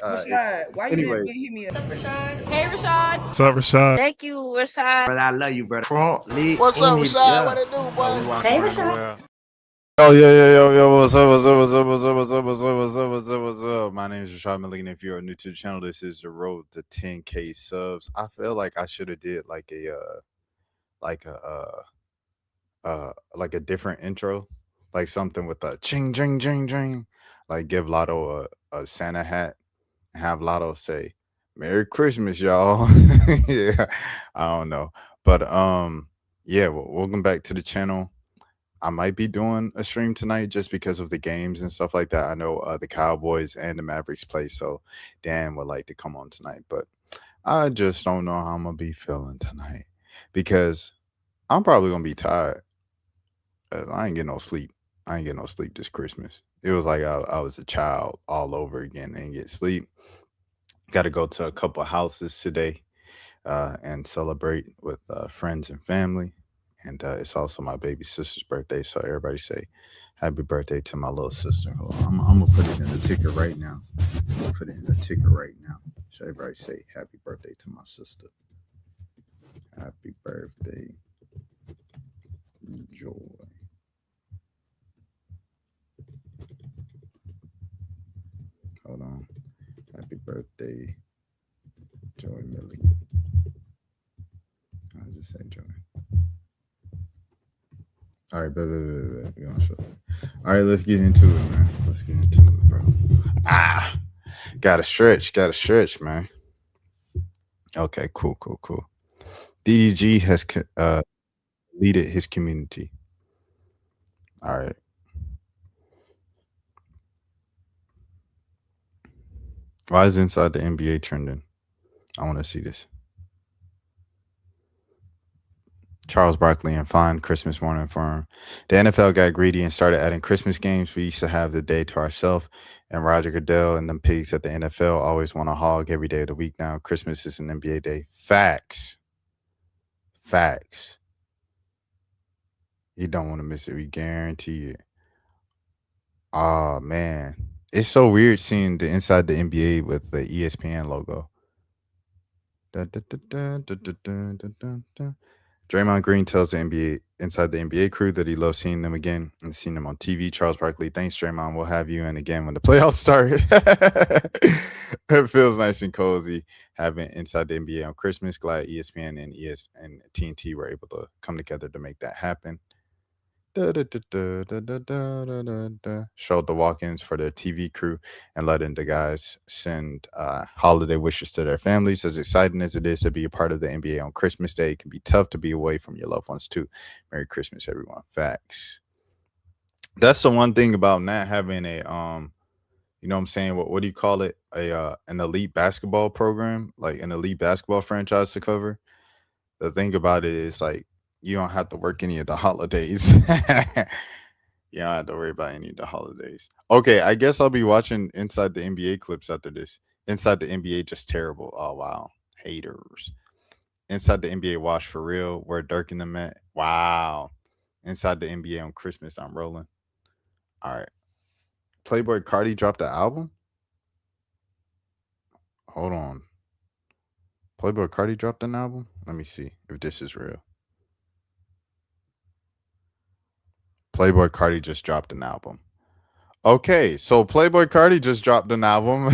Rashad, why you Anyway, didn't hit me up? What's up, Rashad? Hey, Rashad. What's up, Rashad? Thank you, Rashad. brother, I love you, brother. Front, lit, What's up, Rashad? yeah. What it do, boy? Hey, Rashad. Oh, yo, what's up, what's up? My name is Rashad Milligan. If you are new to the channel, this is the road to 10K subs. I feel like I should have did like a different intro, like something with a ching, ching, ching, ching. Like give Lotto a Santa hat and have Lotto say, Merry Christmas, y'all. Yeah, I don't know. But yeah, welcome back to the channel. I might be doing a stream tonight just because of the games and stuff like that. I know the Cowboys and the Mavericks play, so Dan would like to come on tonight. But I just don't know how I'm going to be feeling tonight because I'm probably going to be tired. I ain't getting no sleep. I ain't getting no sleep this Christmas. It was like I was a child all over again and get sleep. Got to go to a couple of houses today and celebrate with friends and family. And it's also my baby sister's birthday. So everybody say happy birthday to my little sister. Hold on, I'm going to put it in the ticker right now. Put it in the ticker right now. So everybody say happy birthday to my sister. Happy birthday, Joy. Hold on. Happy birthday, Joy Millie. How does it say Joy? All right, we're gonna show it. All right, let's get into it, man. Let's get into it, bro. Gotta stretch, man. Okay, cool. DDG has leaded his community. All right. Why is Inside the NBA trending? I want to see this. Charles Barkley and Fine Christmas morning firm. The NFL got greedy and started adding Christmas games. We used to have the day to ourselves, and Roger Goodell and them pigs at the NFL always want to hog every day of the week now. Christmas is an NBA day. Facts. You don't want to miss it. We guarantee it. Oh, man. It's so weird seeing the Inside the NBA with the ESPN logo. Draymond Green tells the NBA Inside the NBA crew that he loves seeing them again and seeing them on TV. Charles Barkley, thanks, Draymond. We'll have you. And again, when the playoffs start, it feels nice and cozy having Inside the NBA on Christmas. Glad ESPN and TNT were able to come together to make that happen. Showed the walk-ins for their TV crew and letting the guys send holiday wishes to their families. As exciting as it is to be a part of the NBA on Christmas Day, it can be tough to be away from your loved ones too. Merry Christmas, everyone. Facts. That's the one thing about not having a you know what I'm saying? What do you call it? An elite basketball program, like an elite basketball franchise to cover. The thing about it is like you don't have to work any of the holidays. You don't have to worry about any of the holidays. Okay, I guess I'll be watching Inside the NBA clips after this. Inside the NBA just terrible. Oh wow. Haters. Inside the NBA wash for real. Where Dirk and them at. Wow. Inside the NBA on Christmas, I'm rolling. All right. Playboy Cardi dropped the album? Hold on. Playboy Cardi dropped an album? Let me see if this is real. Playboy Cardi just dropped an album. Okay, so Playboy Cardi just dropped an album.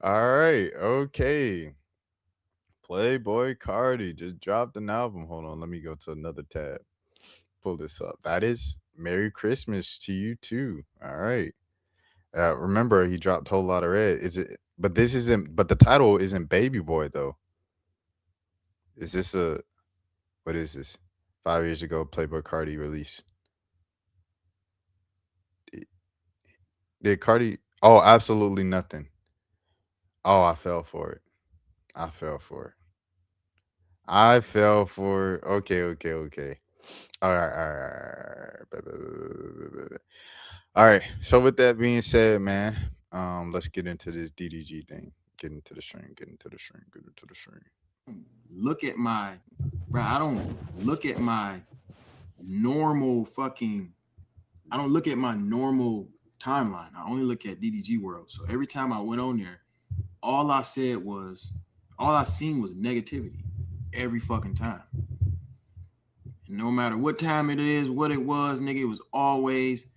All right, okay. Playboy Cardi just dropped an album. Hold on, let me go to another tab. Pull this up. That is Merry Christmas to you too. All right. Remember, he dropped Whole Lot of Red. Is it? But this isn't. But the title isn't Baby Boy though. Is this a? What is this? 5 years ago, Playboy Cardi released. Did Cardi? Oh, absolutely nothing. Oh, I fell for it. Okay. All right. All right. So with that being said, man, let's get into this DDG thing. Get into the stream. Look at my, bro. I don't look at my normal fucking. I don't look at my normal timeline. I only look at DDG World. So every time I went on there, all I seen was negativity every fucking time. And no matter what time it is, what it was, nigga, it was always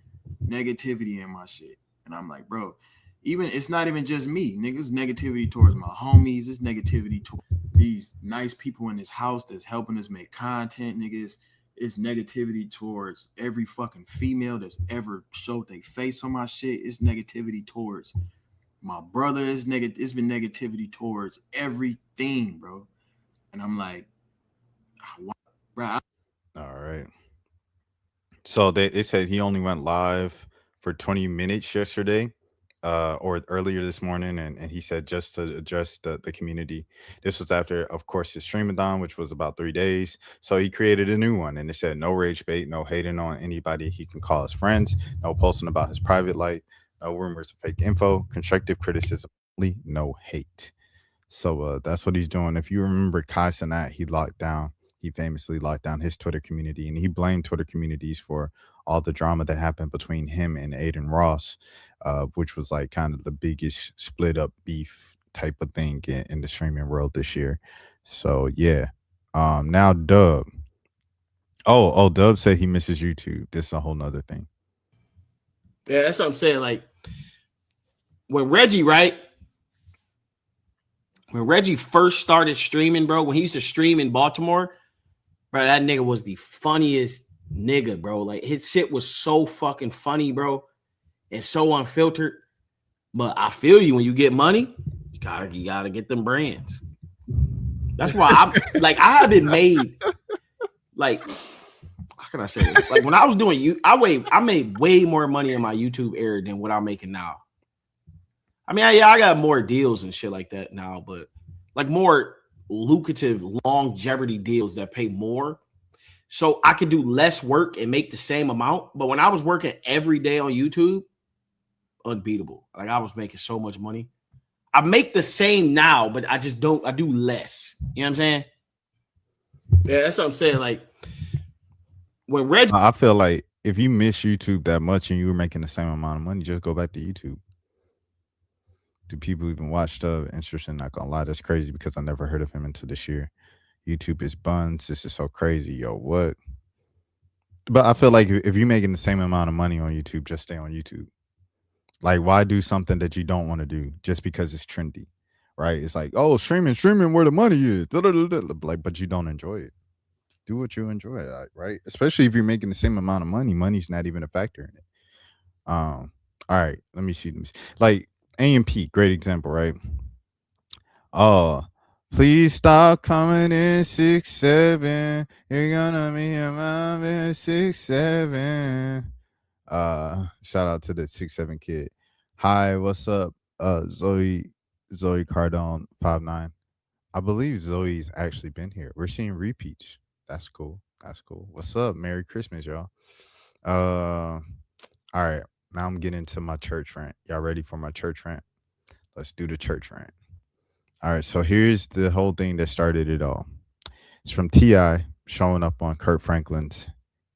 negativity in my shit. And I'm like, bro, it's not even just me, nigga. It's negativity towards my homies. It's negativity towards these nice people in this house that's helping us make content, niggas. It's negativity towards every fucking female that's ever showed their face on my shit. It's negativity towards my brother. It's been negativity towards everything, bro. And I'm like, bro. All right. So they said he only went live for 20 minutes yesterday, or earlier this morning, and he said just to address the community. This was after, of course, his streamathon, which was about 3 days. So he created a new one, and it said no rage bait, no hating on anybody he can call his friends, no posting about his private life, no rumors of fake info, constructive criticism, only, no hate. So that's what he's doing. If you remember Kai Cenat, he famously locked down his Twitter community, and he blamed Twitter communities for all the drama that happened between him and Aiden Ross, which was like kind of the biggest split up beef type of thing in the streaming world this year. So yeah. Now Dub. Oh, Dub said he misses YouTube. This is a whole nother thing. Yeah, that's what I'm saying. Like when Reggie first started streaming, bro, when he used to stream in Baltimore, bro, that nigga was the funniest nigga, bro. Like his shit was so fucking funny, bro, and so unfiltered. But I feel you, when you get money, you gotta get them brands. That's why I haven't made, like, how can I say this? Like when I was doing I made way more money in my YouTube era than what I'm making now. I mean, I got more deals and shit like that now, but like more lucrative longevity deals that pay more. So I could do less work and make the same amount. But when I was working every day on YouTube, unbeatable. Like I was making so much money. I make the same now, but I do less. You know what I'm saying? Yeah, that's what I'm saying. Like when Reggie, I feel like if you miss YouTube that much and you were making the same amount of money, just go back to YouTube. Do people even watch stuff? Interesting, not gonna lie, that's crazy because I never heard of him until this year. YouTube is buns. This is so crazy, yo. What? But I feel like if you're making the same amount of money on YouTube, just stay on YouTube. Like, why do something that you don't want to do just because it's trendy, right? It's like, oh, streaming where the money is, like, but you don't enjoy it. Do what you enjoy, right? Especially if you're making the same amount of money. Money's not even a factor in it. All right, let me see. Like A&P, great example, right? Oh, please stop coming in 6'7". You're gonna be a mom in 6'7". Shout out to the 6'7" kid. Hi, what's up? Zoe Cardone 5'9". I believe Zoe's actually been here. We're seeing repeats. That's cool. What's up? Merry Christmas, y'all. All right. Now I'm getting into my church rant. Y'all ready for my church rant? Let's do the church rant. All right. So here's the whole thing that started it all. It's from T.I. showing up on Kurt Franklin's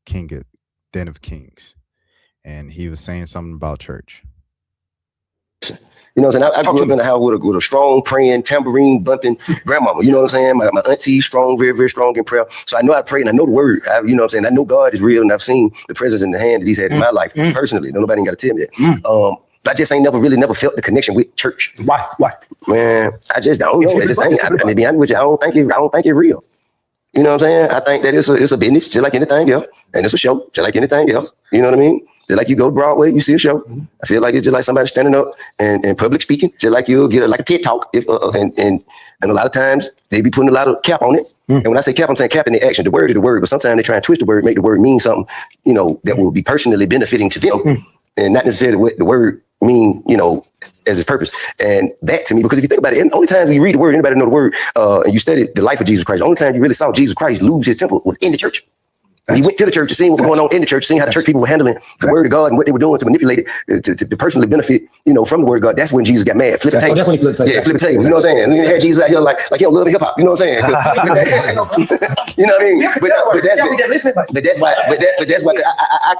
Den of Kings. And he was saying something about church. You know what I'm saying? I grew up in a house with a strong praying, tambourine bumping grandmama. You know what I'm saying? My auntie, strong, very, very strong in prayer. So I know I pray and I know the word. You know what I'm saying? I know God is real and I've seen the presence in the hand that he's had in my life personally. Nobody ain't got to tell me that. But I just ain't never felt the connection with church. Why? Man, I just don't know. To be honest with you, I don't think it's real. You know what I'm saying? I think that it's a business just like anything else. And it's a show just like anything else. You know what I mean? Just like you go to Broadway, you see a show. I feel like it's just like somebody standing up and public speaking, just like you'll get like a TED talk. And a lot of times they be putting a lot of cap on it. And when I say cap, I'm saying cap in the action. The word is the word, but sometimes they try and twist the word, make the word mean something, you know, that will be personally benefiting to them, and not necessarily what the word mean, you know, as its purpose. And that to me, because if you think about it, the only time you read the word, anybody know the word, and you study the life of Jesus Christ, the only time you really saw Jesus Christ lose his temple was in the church. He went to the church to see what was going on in the church, seeing how the church people were handling the word of God and what they were doing to manipulate it, to personally benefit, from the word of God. That's when Jesus got mad. Flip the table. That's when he flipped the table. Yeah, flip the table. You know what I'm saying? And then had Jesus out here like he don't love hip hop. You know what I'm saying? You know what I mean? But that's why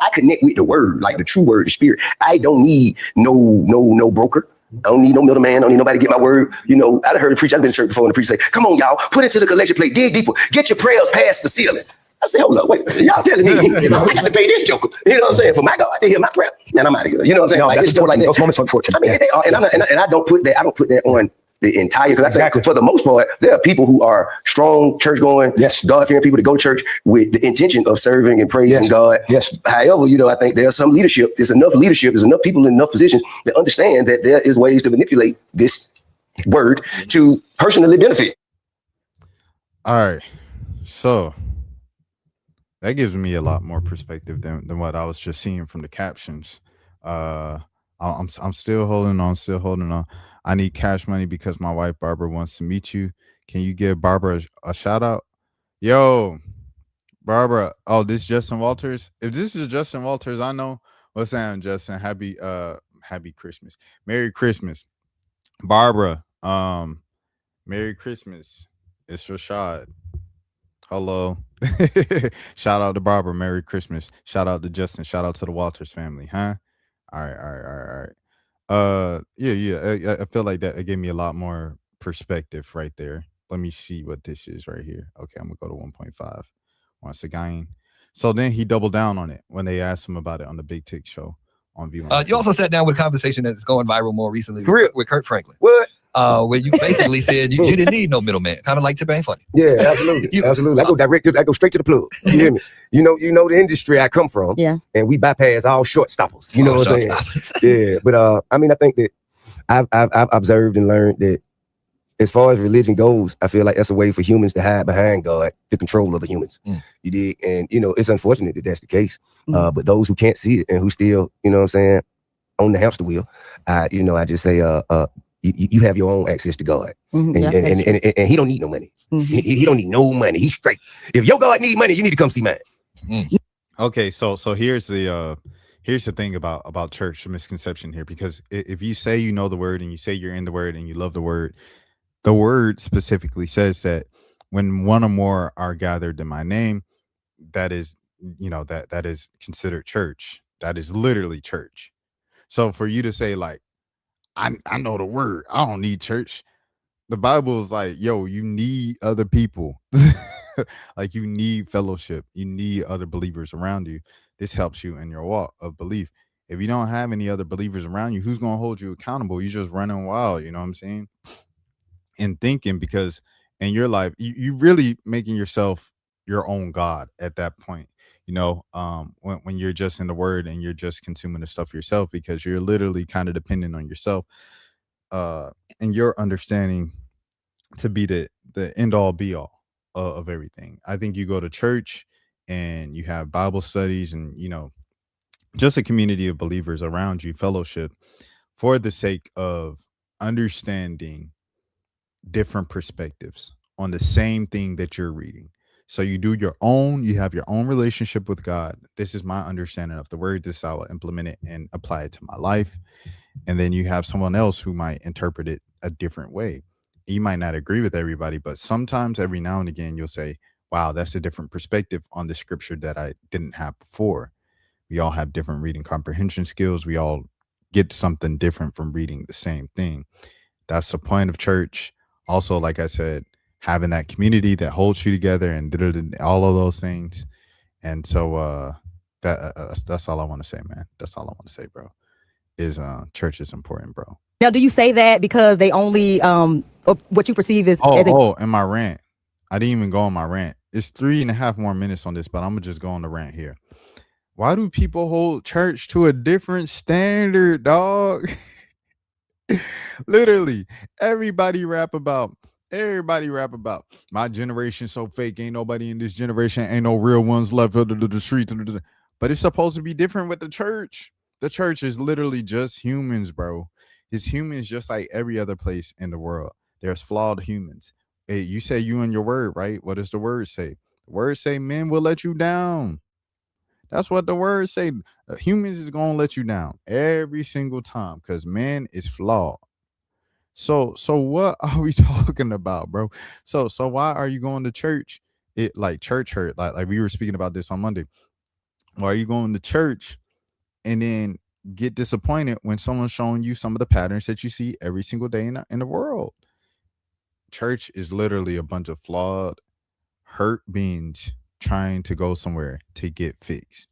I connect with the word, like the true word, the spirit. I don't need no broker. I don't need no middleman. I don't need nobody to get my word. I've heard the preacher. I've been to church before, and the preacher say, "Come on, y'all, put it to the collection plate. Dig deeper. Get your prayers past the ceiling." I say, "Hold up, wait. Y'all telling me I got to pay this joker? You know what I'm saying? For my God to hear my prayer, and I'm out of here. You know what I'm saying? No, like, that's like that. those moments are unfortunate. I mean, they are, and I don't put that. I don't put that on the entire, because Exactly. I think for the most part, there are people who are strong, church going, yes, God-fearing people that go to church with the intention of serving and praising God. Yes. However, I think there's some leadership. There's enough leadership. There's enough people in enough positions that understand that there is ways to manipulate this word to personally benefit. All right. So that gives me a lot more perspective than what I was just seeing from the captions. I'm still holding on. I need cash money because my wife Barbara wants to meet you. Can you give Barbara a shout out? Yo, Barbara. Oh, this Justin Walters. If this is Justin Walters, I know. What's up, Justin? Happy Christmas. Merry Christmas. Barbara. Merry Christmas. It's Rashad. Hello. Shout out to Barbara. Merry Christmas. Shout out to Justin. Shout out to the Walters family. Huh? All right. I feel like that it gave me a lot more perspective right there. Let me see what this is right here. Okay, I'm gonna go to 1.5 once again. So then he doubled down on it when they asked him about it on the Big Tick show on V1. You also sat down with a conversation that's going viral more recently with Kurt Franklin. What? Where you basically said you didn't need no middleman, kind of like Tip Ain't Funny. Yeah, absolutely. Absolutely. I go straight to the plug. You hear me? You know the industry I come from. Yeah. And we bypass all short stoppers. You know what I'm saying? Yeah. But I think that I've observed and learned that as far as religion goes, I feel like that's a way for humans to hide behind God to control other humans. You dig? And it's unfortunate that that's the case. But those who can't see it and who still, on the hamster wheel, I just say you have your own access to God. And he don't need no money. He don't need no money. He's straight. If your God need money, you need to come see mine. Okay, so here's the thing about church misconception here, because if you say you know the word and you say you're in the word and you love the word specifically says that when one or more are gathered in my name, that is that is considered church. That is literally church. So for you to say like, I know the word, I don't need church. The Bible is like, yo, you need other people. Like you need fellowship. You need other believers around you. This helps you in your walk of belief. If you don't have any other believers around you, who's going to hold you accountable? You're just running wild, you know what I'm saying? And thinking, because in your life, you really making yourself your own God at that point. When you're just in the word and you're just consuming the stuff yourself, because you're literally kind of dependent on yourself and your understanding to be the end all be all of everything. I think you go to church and you have Bible studies and, just a community of believers around you, fellowship, for the sake of understanding different perspectives on the same thing that you're reading. So you have your own relationship with God. This is my understanding of the word. This is how I implement it and apply it to my life. And then you have someone else who might interpret it a different way. You might not agree with everybody, but sometimes every now and again, you'll say, wow, that's a different perspective on the scripture that I didn't have before. We all have different reading comprehension skills. We all get something different from reading the same thing. That's the point of church. Also, like I said, having that community that holds you together and all of those things. And so that's all I want to say, man. That's all I want to say, bro, is church is important, bro. Now, do you say that because they only what you perceive as and my rant? I didn't even go on my rant. It's 3.5 more minutes on this, but I'm gonna just go on the rant here. Why do people hold church to a different standard, dog? Literally, everybody rap about my generation so fake. Ain't nobody in this generation. Ain't no real ones left of the streets. But it's supposed to be different with the church. The church is literally just humans, bro. It's humans just like every other place in the world. There's flawed humans. Hey, you say you in your word, right? What does the word say? The word say men will let you down. That's what the word say. Humans is gonna let you down every single time because man is flawed. So what are we talking about, bro? So why are you going to church? It like church hurt. Like we were speaking about this on Monday. Why are you going to church and then get disappointed when someone's showing you some of the patterns that you see every single day in the world? Church is literally a bunch of flawed, hurt beings trying to go somewhere to get fixed.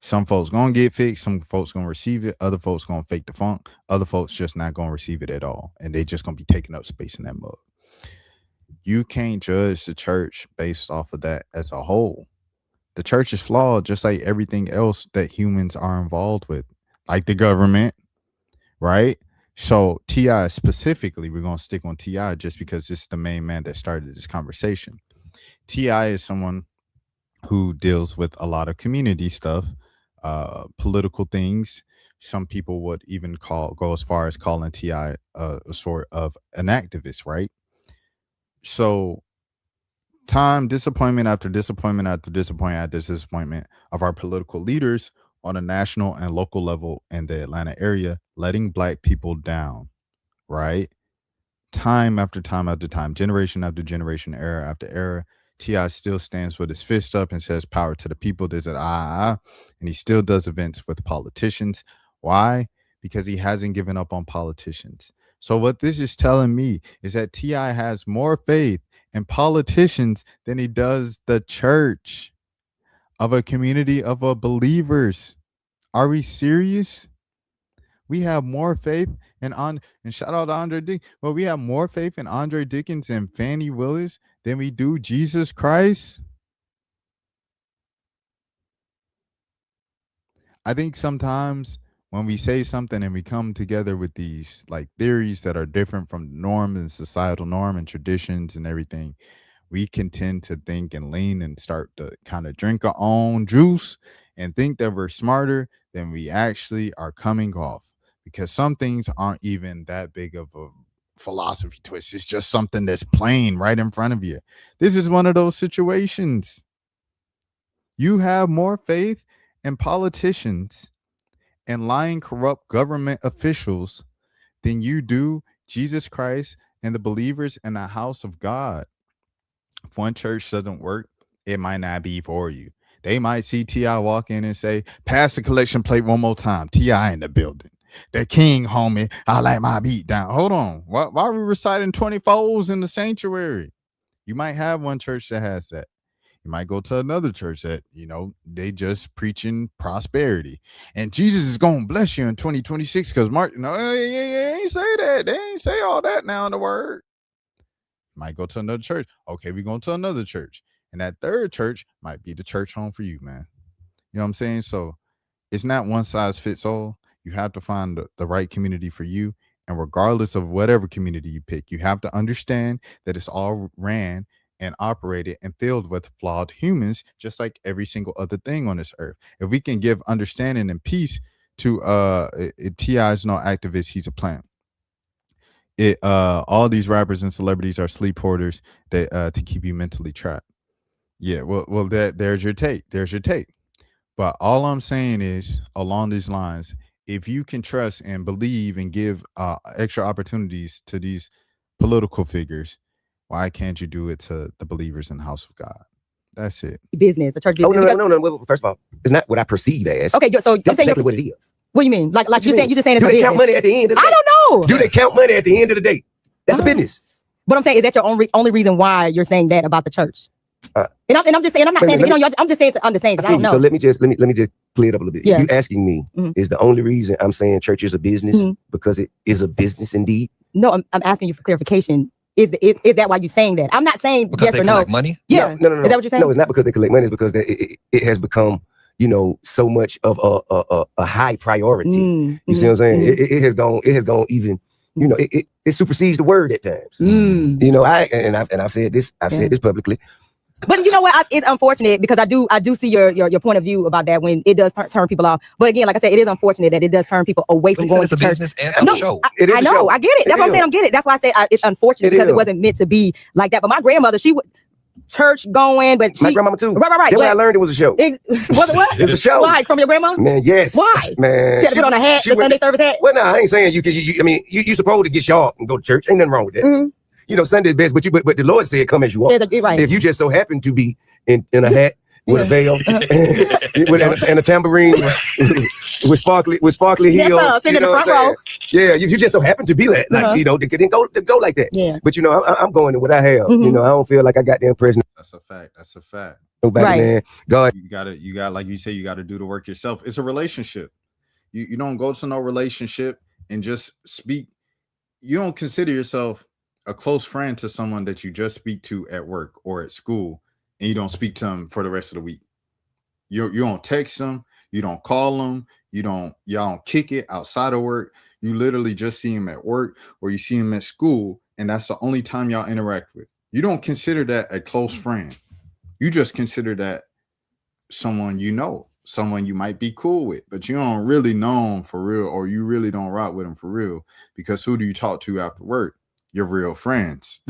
Some folks gonna get fixed, some folks gonna receive it, other folks gonna fake the funk, other folks just not gonna receive it at all, and they just gonna be taking up space in that mug. You can't judge the church based off of that as a whole. The church is flawed just like everything else that humans are involved with, like the government, right? So T.I. specifically, we're gonna stick on T.I. just because it's the main man that started this conversation. T.I. is someone who deals with a lot of community stuff, political things. Some people would even go as far as calling T.I. a sort of an activist, right? So disappointment after disappointment after disappointment after disappointment of our political leaders on a national and local level in the Atlanta area, letting Black people down, right? Time after time after time, generation after generation, era after era, T.I. still stands with his fist up and says power to the people. There's an and he still does events with politicians. Why? Because he hasn't given up on politicians. So what this is telling me is that T.I. has more faith in politicians than he does the church of a community of believers. Are we serious? We have more faith and shout out to Andre Dickens. Well, we have more faith in Andre Dickens and Fannie Willis than we do Jesus Christ. I think sometimes when we say something and we come together with these like theories that are different from the norm and societal norm and traditions and everything, we can tend to think and lean and start to kind of drink our own juice and think that we're smarter than we actually are coming off. Because some things aren't even that big of a philosophy twist. It's just something that's plain right in front of you. This is one of those situations. You have more faith in politicians and lying, corrupt government officials than you do Jesus Christ and the believers in the house of God. If one church doesn't work, it might not be for you. They might see T.I. walk in and say, pass the collection plate one more time. T.I. in the building. The king, homie, I like my beat down. Hold on. Why are we reciting 24s in the sanctuary? You might have one church that has that. You might go to another church that, they just preaching prosperity. And Jesus is going to bless you in 2026 because Mark, they ain't say that. They ain't say all that now in the word. Might go to another church. Okay, we going to another church. And that third church might be the church home for you, man. You know what I'm saying? So it's not one size fits all. You have to find the right community for you. And regardless of whatever community you pick, you have to understand that it's all ran and operated and filled with flawed humans, just like every single other thing on this earth. If we can give understanding and peace to T.I. is no activist, he's a plant. All these rappers and celebrities are sleep hoarders that to keep you mentally trapped. Yeah, well, there's your take. But all I'm saying is, along these lines, if you can trust and believe and give extra opportunities to these political figures, why can't you do it to the believers in the house of God? That's it. Business, a church business. No. First of all, it's not what I perceive as. Okay, so that's exactly what it is. What do you mean? Like you saying? You just saying it's do a they business? count money at the end of the day? I don't know. Do they count money at the end of the day? That's a business. But I'm saying, is that your only reason why you're saying that about the church? And I'm just saying, I'm not saying to get on your. I'm just saying to understand because I don't know. So let me just clear it up a little bit. Yeah. You asking me is the only reason I'm saying church is a business because it is a business indeed? No, I'm asking you for clarification. Is that why you're saying that? I'm not saying because yes they or no. collect money? Yeah. No. Is that what you're saying? No, it's not because they collect money. It's because it has become, so much of a high priority. You see what I'm saying? It has gone even. It supersedes the word at times. I've said this. I've said this publicly. But you know what? It's unfortunate because I do see your point of view about that when it does turn people off. But again, like I said, it is unfortunate that it does turn people away from going to church. It's a business and a show. I know. I get it. That's what I'm saying. I get it. That's why I say it's unfortunate because it wasn't meant to be like that. But my grandmother, she would. church going, but My she, grandmama too. right. That's why I learned it was a show. What? It's a show. Why? From your grandma? Man, yes. Why? Man. She had to put on a hat, the Sunday service hat? Well, no, I ain't saying I mean, you supposed to get sharp and go to church. Ain't nothing wrong with that. Mm-hmm. You know, Sunday's best, but the Lord said, come as you are. Yeah, right. If you just so happen to be in a hat with a veil and a tambourine with sparkly heels. Yes, sitting in the front row. Yeah, you just so happen to be that, like, you know, to go like that. Yeah. But you know, I'm going in what I have. You know, I don't feel like I got the impression. That's a fact. That's a fact. Nobody, Right. man. God, You got like you say, you got to do the work yourself. It's a relationship. You don't go to no relationship and just speak. You don't consider yourself a close friend to someone that you just speak to at work or at school, and you don't speak to them for the rest of the week. You don't text them, you don't call them, y'all don't kick it outside of work. You literally just see them at work or you see them at school, and that's the only time y'all interact with. You don't consider that a close friend. You just consider that someone you know, someone you might be cool with, but you don't really know them for real, or you really don't rock with them for real, because who do you talk to after work? Your real friends.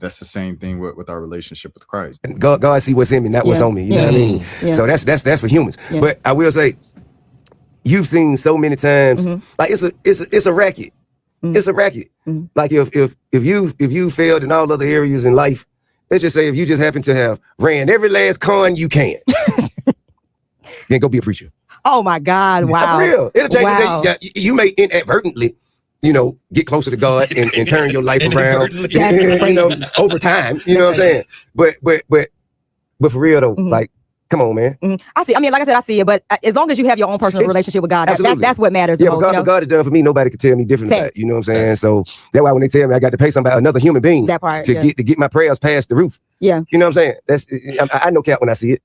That's the same thing with our relationship with Christ. God see what's in me, not what's on me. You know what I mean? Yeah. So that's for humans. Yeah. But I will say, you've seen so many times, like it's a racket. It's a racket. Like if you failed in all other areas in life, let's just say if you just happen to have ran every last con you can, then go be a preacher. Oh my God! Wow. For real, it'll change Wow. your day. You may inadvertently, you know, get closer to God and turn your life around, you know, over time. You know what I'm saying? But for real though, like, come on, man. I see. I mean, like I said, I see it. But as long as you have your own personal relationship with God, that's what matters the Yeah, most. but You know? what God has done for me, nobody could tell me different about it. You know what I'm saying? So that's why when they tell me I got to pay somebody, another human being, That part, to yeah. get my prayers past the roof. Yeah. You know what I'm saying? I know cap when I see it.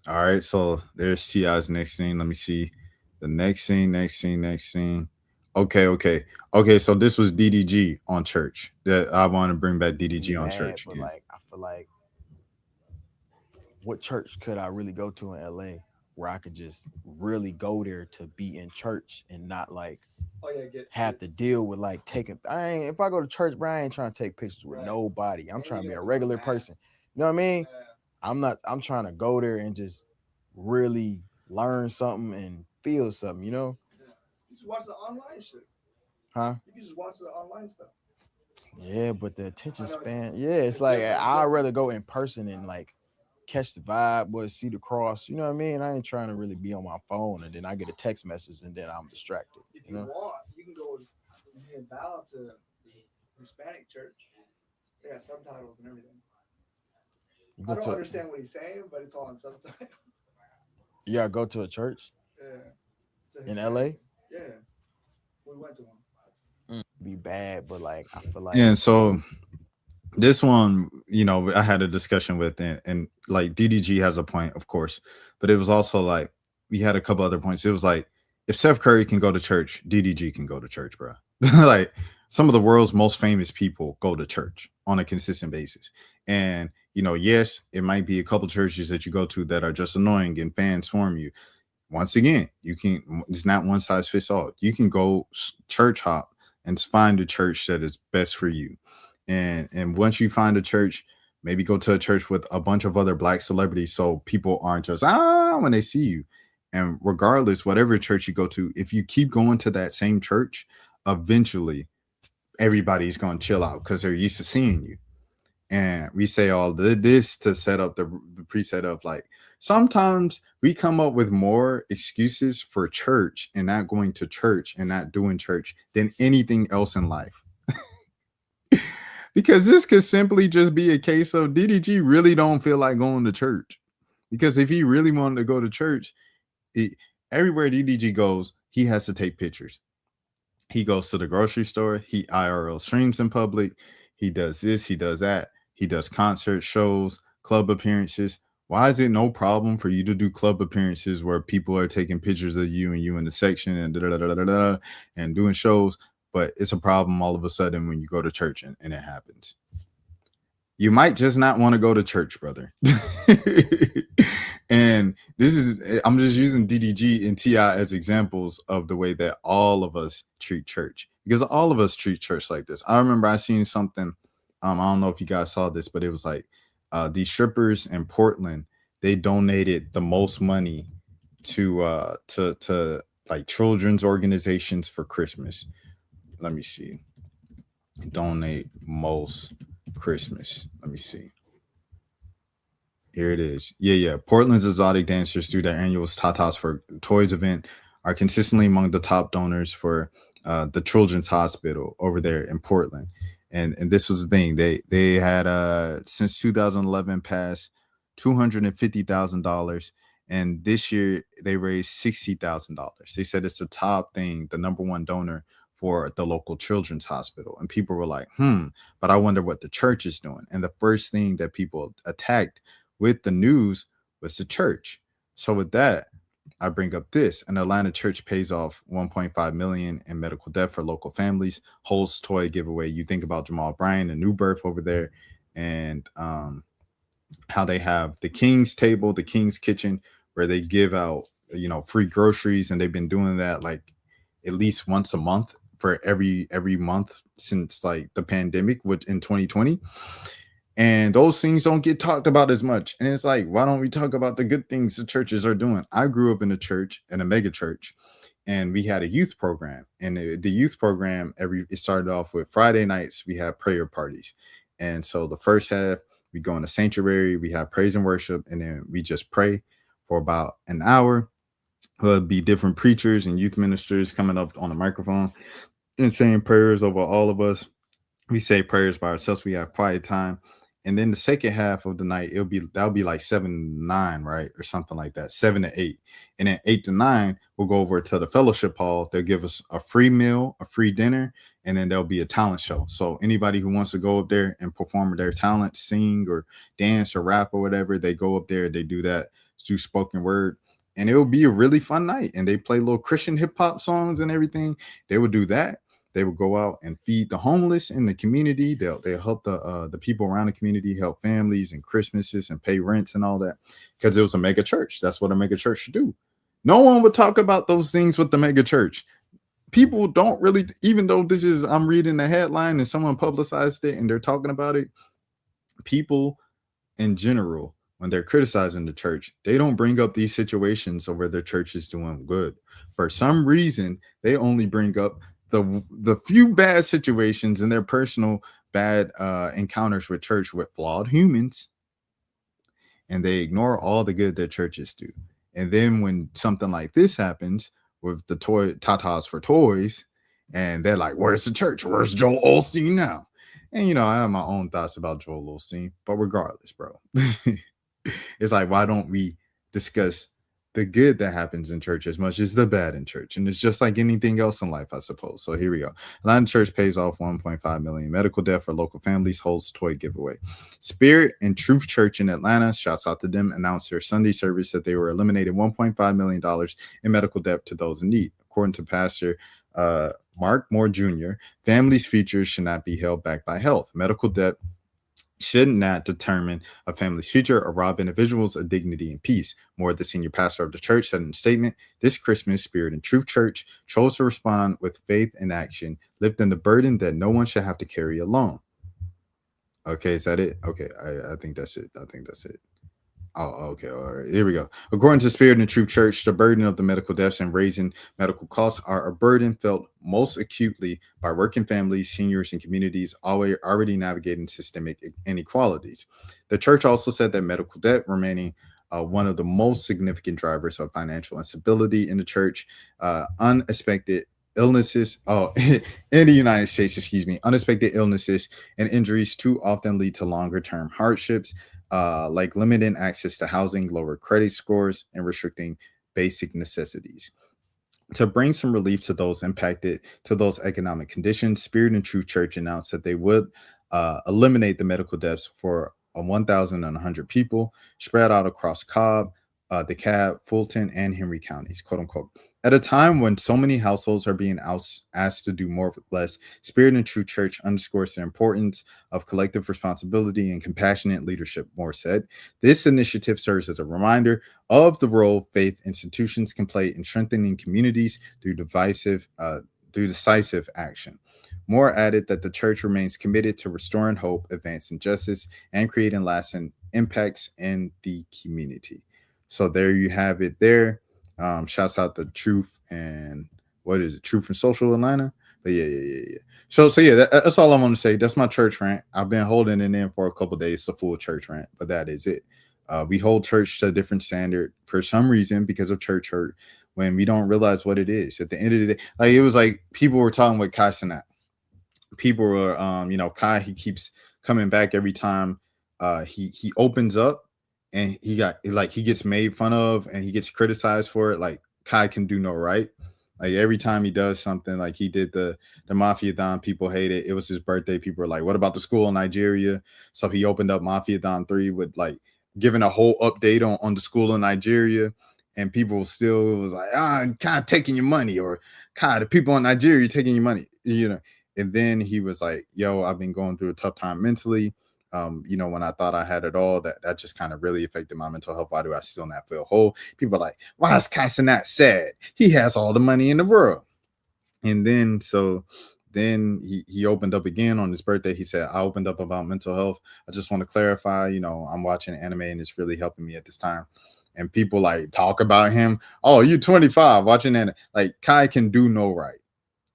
All right, so there's T.I.'s next scene. Let me see the next scene. Okay. So this was DDG on church. That I want to bring back DDG on church. But like, I feel like, what church could I really go to in LA where I could just really go there to be in church and not like have to deal with like taking. If I go to church, bro, I ain't trying to take pictures with nobody. I'm trying to be a regular person. You know what I mean? I'm trying to go there and just really learn something and feel something, you know? You just watch the online shit. Huh? You can just watch the online stuff. Yeah, but the attention span, it's like I'd rather go in person and like catch the vibe, see the cross. You know what I mean? I ain't trying to really be on my phone and then I get a text message and then I'm distracted. If you want, you can go and bow to the Hispanic church. They got subtitles and everything. I don't understand what he's saying, but it's all on subtitles. You gotta go to a church? Yeah. In LA? Yeah. We went to one. Be bad, but like I feel like And so this one, you know, I had a discussion with, and like DDG has a point, of course, but it was also like we had a couple other points. It was like, if Steph Curry can go to church, DDG can go to church, bro. Like some of the world's most famous people go to church on a consistent basis. And you know, yes, it might be a couple churches that you go to that are just annoying and fans form you. Once again, it's not one size fits all. You can go church hop and find a church that is best for you. And once you find a church, maybe go to a church with a bunch of other Black celebrities, so people aren't just when they see you. And regardless, whatever church you go to, if you keep going to that same church, eventually everybody's going to chill out because they're used to seeing you. And we say all this to set up the preset of like, sometimes we come up with more excuses for church and not going to church and not doing church than anything else in life. Because this could simply just be a case of DDG really don't feel like going to church. Because if he really wanted to go to church, everywhere DDG goes, he has to take pictures. He goes to the grocery store, he IRL streams in public, he does this, he does that. He does concert shows, club appearances. Why is it no problem for you to do club appearances where people are taking pictures of you and you in the section and and doing shows, but it's a problem all of a sudden when you go to church and it happens? You might just not want to go to church, brother. And I'm just using DDG and T.I. as examples of the way that all of us treat church, because all of us treat church like this. I remember I seen something. I don't know if you guys saw this, but it was like these strippers in Portland, they donated the most money to like children's organizations for Christmas. Let me see. Donate most Christmas. Let me see. Here it is. Yeah. Portland's exotic dancers through their annual Tatas for Toys event are consistently among the top donors for the Children's Hospital over there in Portland. And this was the thing. They had since 2011 passed $250,000, and this year they raised $60,000. They said it's the top thing, the number one donor for the local children's hospital. And people were like, but I wonder what the church is doing. And the first thing that people attacked with the news was the church. So with that, I bring up this: an Atlanta church pays off $1.5 million in medical debt for local families, holds toy giveaway. You think about Jamal Bryant, a new birth over there, and how they have the King's Table, the King's Kitchen, where they give out, free groceries. And they've been doing that like at least once a month for every month since like the pandemic, which in 2020. And those things don't get talked about as much. And it's like, why don't we talk about the good things the churches are doing? I grew up in a church, in a mega church, and we had a youth program. And the youth program, it started off with Friday nights, we had prayer parties. And so the first half, we go in the sanctuary, we have praise and worship, and then we just pray for about an hour. There'll be different preachers and youth ministers coming up on the microphone and saying prayers over all of us. We say prayers by ourselves. We have quiet time. And then the second half of the night, that'll be like 7 to 9, right? Or something like that, 7 to 8. And then 8 to 9, we'll go over to the fellowship hall. They'll give us a free meal, a free dinner, and then there'll be a talent show. So anybody who wants to go up there and perform their talent, sing or dance or rap or whatever, they go up there, they do that, do spoken word. And it will be a really fun night. And they play little Christian hip hop songs and everything. They would do that. They would go out and feed the homeless in the community. They'll help the people around the community, help families and Christmases and pay rents and all that, because it was a mega church. That's what a mega church should do. No one would talk about those things with the mega church. People don't really, even though I'm reading the headline and someone publicized it and they're talking about it, people in general, when they're criticizing the church, they don't bring up these situations of where their church is doing good. For some reason, they only bring up the few bad situations in their personal bad encounters with church with flawed humans, and they ignore all the good that churches do. And then when something like this happens with the Tatas for Toys, and they're like, where's the church? Where's Joel Osteen now? And I have my own thoughts about Joel Osteen, but regardless, bro, it's like, why don't we discuss the good that happens in church as much as the bad in church? And it's just like anything else in life, I suppose. So here we go. Atlanta church pays off $1.5 million medical debt for local families, holds toy giveaway. Spirit and Truth Church in Atlanta, shouts out to them, announced their Sunday service that they were eliminating $1.5 million in medical debt to those in need. According to Pastor Mark Moore Jr., families' futures should not be held back by health. Medical debt should not determine a family's future or rob individuals of dignity and peace. Moore, the senior pastor of the church, said in a statement, this Christmas, Spirit and Truth Church chose to respond with faith and action, lifting the burden that no one should have to carry alone. Okay, is that it? Okay, I think that's it. Oh, okay. All right. Here we go. According to Spirit and Truth Church, the burden of the medical deaths and raising medical costs are a burden felt most acutely by working families, seniors, and communities already navigating systemic inequalities. The church also said that medical debt remaining one of the most significant drivers of financial instability in the church, unexpected illnesses in the United States, unexpected illnesses and injuries too often lead to longer-term hardships, like limiting access to housing, lower credit scores, and restricting basic necessities. To bring some relief to those impacted to those economic conditions, Spirit and Truth Church announced that they would eliminate the medical debts for 1,100 people spread out across Cobb, DeKalb, Fulton, and Henry counties, quote unquote. At a time when so many households are being asked to do more with less, Spirit and Truth Church underscores the importance of collective responsibility and compassionate leadership, Moore said. This initiative serves as a reminder of the role faith institutions can play in strengthening communities through decisive action. Moore added that the church remains committed to restoring hope, advancing justice, and creating lasting impacts in the community. So there you have it there. Shouts out to Truth and what is it? Truth and Social Atlanta. But yeah. So yeah, that's all I want to say. That's my church rant. I've been holding it in for a couple days, the full church rant, but that is it. We hold church to a different standard for some reason because of church hurt when we don't realize what it is. At the end of the day, like it was like people were talking with Kai Cenat. People were, Kai, he keeps coming back every time he opens up and he gets made fun of and he gets criticized for it. Like Kai can do no right. Like every time he does something, like he did the Mafia-thon, people hate it. It was his birthday. People were like, what about the school in Nigeria? So he opened up Mafia-thon 3 with like giving a whole update on the school in Nigeria. And people still was like, kind of taking your money, or kind of people in Nigeria taking your money, And then he was like, yo, I've been going through a tough time mentally. When I thought I had it all, that just kind of really affected my mental health. Why do I still not feel whole? People are like, why is Kai Cenat sad? He has all the money in the world. And then he opened up again on his birthday. He said, I opened up about mental health. I just want to clarify, I'm watching anime and it's really helping me at this time. And people like talk about him. Oh, you're 25 watching anime. Like Kai can do no right.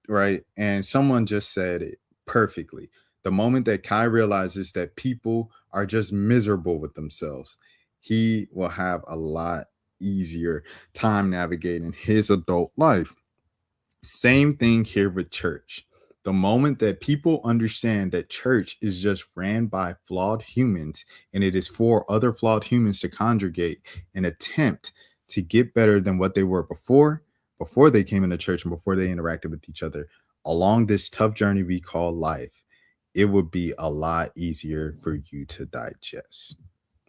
Right. And someone just said it perfectly. The moment that Kai realizes that people are just miserable with themselves, he will have a lot easier time navigating his adult life. Same thing here with church. The moment that people understand that church is just ran by flawed humans and it is for other flawed humans to congregate and attempt to get better than what they were before they came into church and before they interacted with each other along this tough journey we call life, it would be a lot easier for you to digest.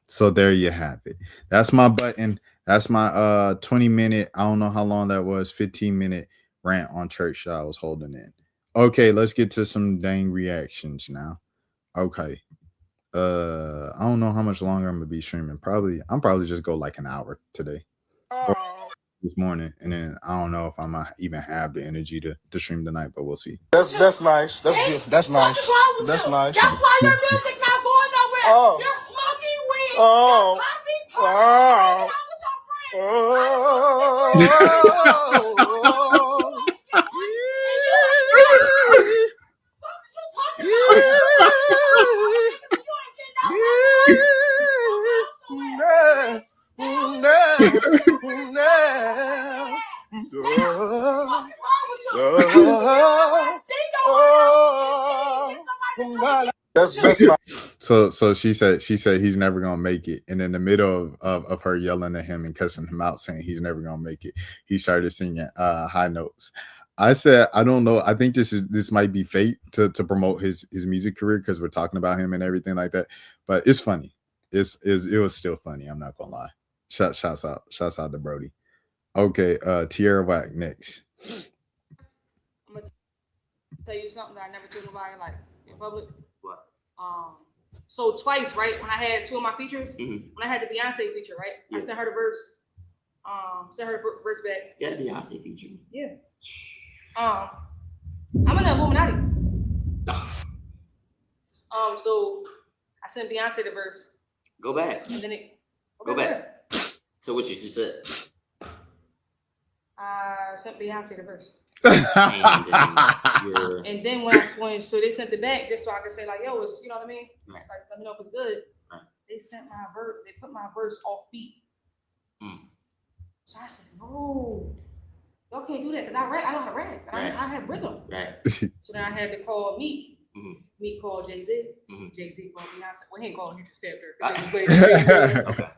So there you have it. That's my button. That's my 20-minute, I don't know how long that was, 15-minute rant on church that I was holding in. Okay, let's get to some dang reactions now. Okay. I don't know how much longer I'm gonna be streaming. I'm probably just go like an hour today. Or this morning, and then I don't know if I might even have the energy to stream tonight, but we'll see. That's nice. That's good. That's nice. That's nice. That's why your music not going nowhere. Oh. You're smoking weed. Oh. So she said he's never gonna make it, and in the middle of her yelling at him and cussing him out, saying he's never gonna make it, he started singing high notes. I said, I don't know. I think this might be fate to promote his music career because we're talking about him and everything like that. But it's funny. It was still funny. I'm not gonna lie. Shouts out to Brody. Okay, Tierra Whack next. I'm gonna tell you something that I never told nobody like in public. What? So twice, right? When I had two of my features, when I had the Beyonce feature, right? Yeah. I sent her the verse. Sent her the verse back. Yeah, the Beyonce feature. Yeah. I'm in the Illuminati. So I sent Beyonce the verse. Go back. And then it go back. So what you just said? I sent Beyonce the verse. And then when so they sent it back just so I could say like, yo, it's, you know what I mean? Right. It's like, let me know if it's good. Right. They sent my verse. They put my verse off beat. So I said, no, y'all can't do that because I know how to rap. Right. I have rhythm. Right. So then I had to call Meek. Meek called Jay-Z. Mm-hmm. Jay-Z called Beyonce. Well, he ain't calling, he just stabbed her. Okay.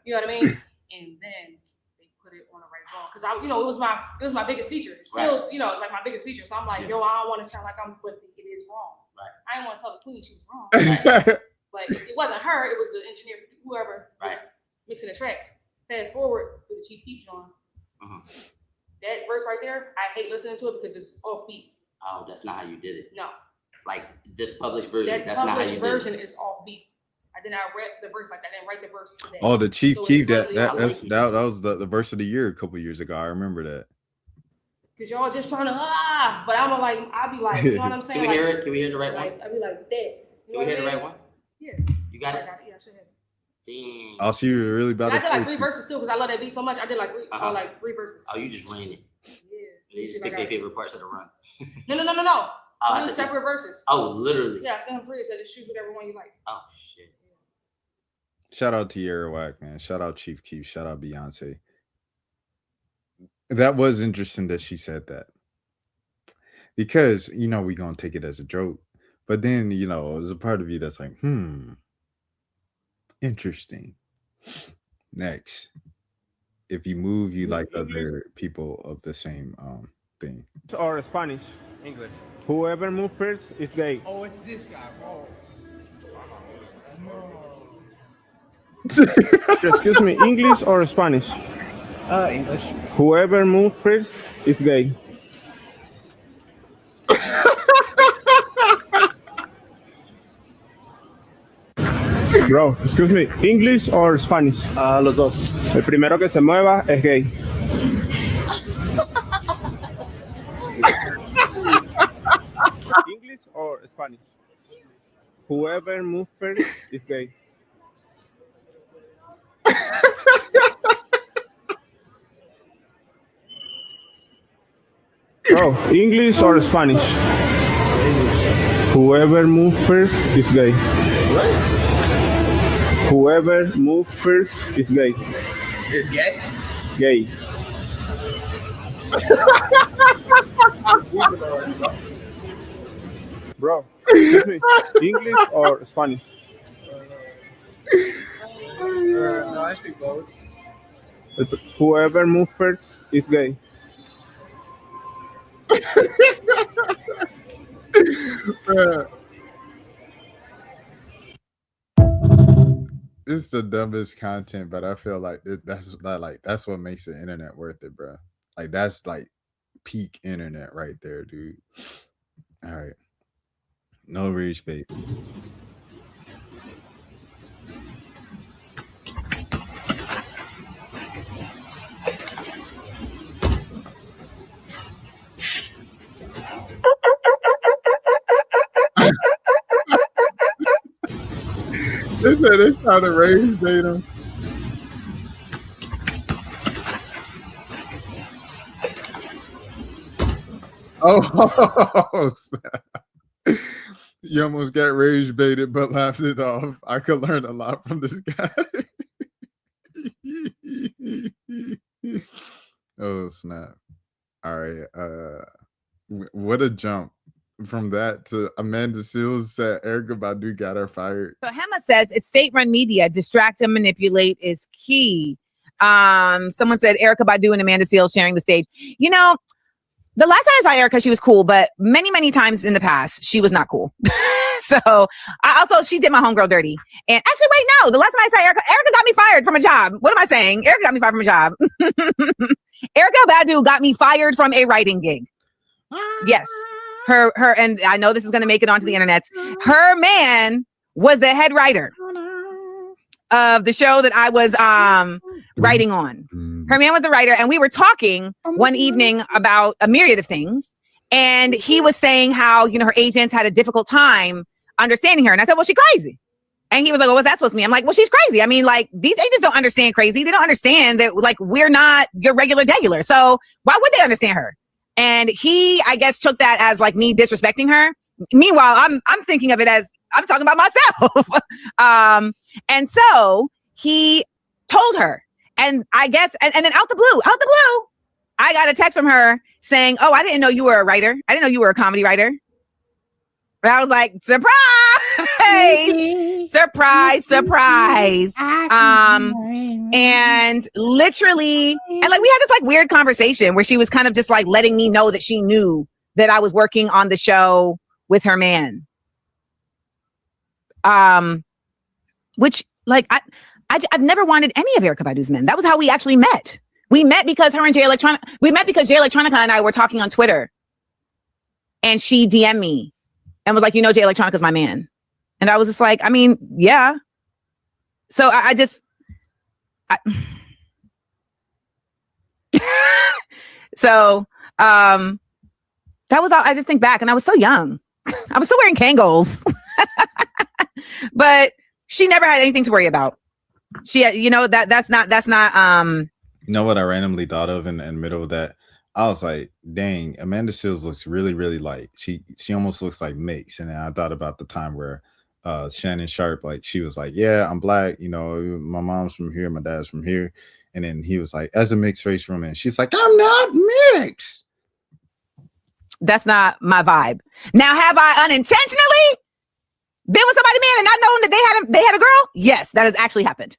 You know what I mean? And then they put it on the right wrong because it was my biggest feature. It's still, Right. It's like my biggest feature. So I'm like, yo, I don't want to sound like I'm, but it is wrong. Right. I didn't want to tell the queen she was wrong. Right? But it wasn't her. It was the engineer, whoever was mixing the tracks. Fast forward with the Chief Keef on. That verse right there, I hate listening to it because it's off beat. Oh, that's not how you did it. No. Like this published version, That's not how you did it. That published version is off beat. I did not rap the verse like that. I didn't write the verse today. Oh, the Chief Keef, that was the verse of the year a couple years ago. I remember that. Cause y'all just trying to but I'm like, I'll be like, you know what I'm saying? Can we hear it? Can we hear the right one? I'll be like that. Can we hear the right one? Yeah. You got it? Yeah, I should have it. Damn. Oh, so you were really about I to did like 3 verses too because I love that beat so much. I did like 3, like 3 verses. Oh, you just ran it. Yeah. They just pick their favorite parts of the run. No. Oh, separate verses. Oh, literally. Yeah, I sent him 3 and said just choose whatever one you like. Oh shit. Shout out to Airwack, man. Shout out Chief Keef. Shout out Beyonce. That was interesting that she said that. Because, you know, we're going to take it as a joke. But then, you know, there's a part of you that's like, interesting. Next. If you move, you like other people of the same thing. Or Spanish? English. Whoever moves first is gay. Oh, it's this guy. Oh. Excuse me, English or Spanish? English. Whoever moves first is gay. Bro, excuse me, English or Spanish? Los dos. El primero que se mueva es gay. English or Spanish? Whoever moves first is gay. Bro, English or Spanish? Whoever moves first is gay. Whoever moves first is gay. Is gay? Gay. Bro, excuse me, English or Spanish? No, I speak both. Whoever moves first is gay. It's the dumbest content, but I feel like that's what makes the internet worth it, bro. Like that's like peak internet right there, dude. All right, no rage bait. They said they trying to rage bait him. Oh, snap. You almost got rage baited, but laughed it off. I could learn a lot from this guy. Oh, snap. All right. What a jump from that to Amanda Seals said Erykah Badu got her fired. So Hema says it's state-run media. Distract and manipulate is key. Someone said Erykah Badu and Amanda Seals sharing the stage. You know, the last time I saw Erykah, she was cool, but many times in the past, she was not cool. So she did my homegirl dirty. And actually, wait, no, the last time I saw Erykah got me fired from a job. What am I saying? Erykah got me fired from a job. Erykah Badu got me fired from a writing gig. Yes. Her, and I know this is going to make it onto the internet. Her man was the head writer of the show that I was writing on. Her man was the writer, and we were talking one evening about a myriad of things. And he was saying how, you know, her agents had a difficult time understanding her. And I said, well, she's crazy. And he was like, well, what's that supposed to mean? I'm like, well, she's crazy. I mean, like, these agents don't understand crazy. They don't understand that, like, we're not your regular. So why would they understand her? And he, I guess, took that as like me disrespecting her. Meanwhile, I'm thinking of it as I'm talking about myself. And so he told her, and I guess, and then out the blue, I got a text from her saying, oh, I didn't know you were a writer. I didn't know you were a comedy writer. But I was like, surprise. And literally, and like we had this like weird conversation where she was kind of just like letting me know that she knew that I was working on the show with her man. Which like I've never wanted any of Erykah Badu's men. That was how we actually met. We met because Jay Electronica and I were talking on Twitter. And she DM'd me and was like, you know, Jay Electronica's my man. And I was just like, I mean, yeah. So that was all. I just think back and I was so young. I was still wearing Kangol. But she never had anything to worry about. She, you know, that's not You know what I randomly thought of in the middle of that? I was like, dang, Amanda Seales looks really, really like she almost looks like Mix. And then I thought about the time where Shannon Sharp, like she was like, yeah, I'm black, you know, my mom's from here, my dad's from here. And then he was like, as a mixed race woman, she's like, I'm not mixed. That's not my vibe. Now, have I unintentionally been with somebody, man, and not known that they had a girl? Yes, that has actually happened.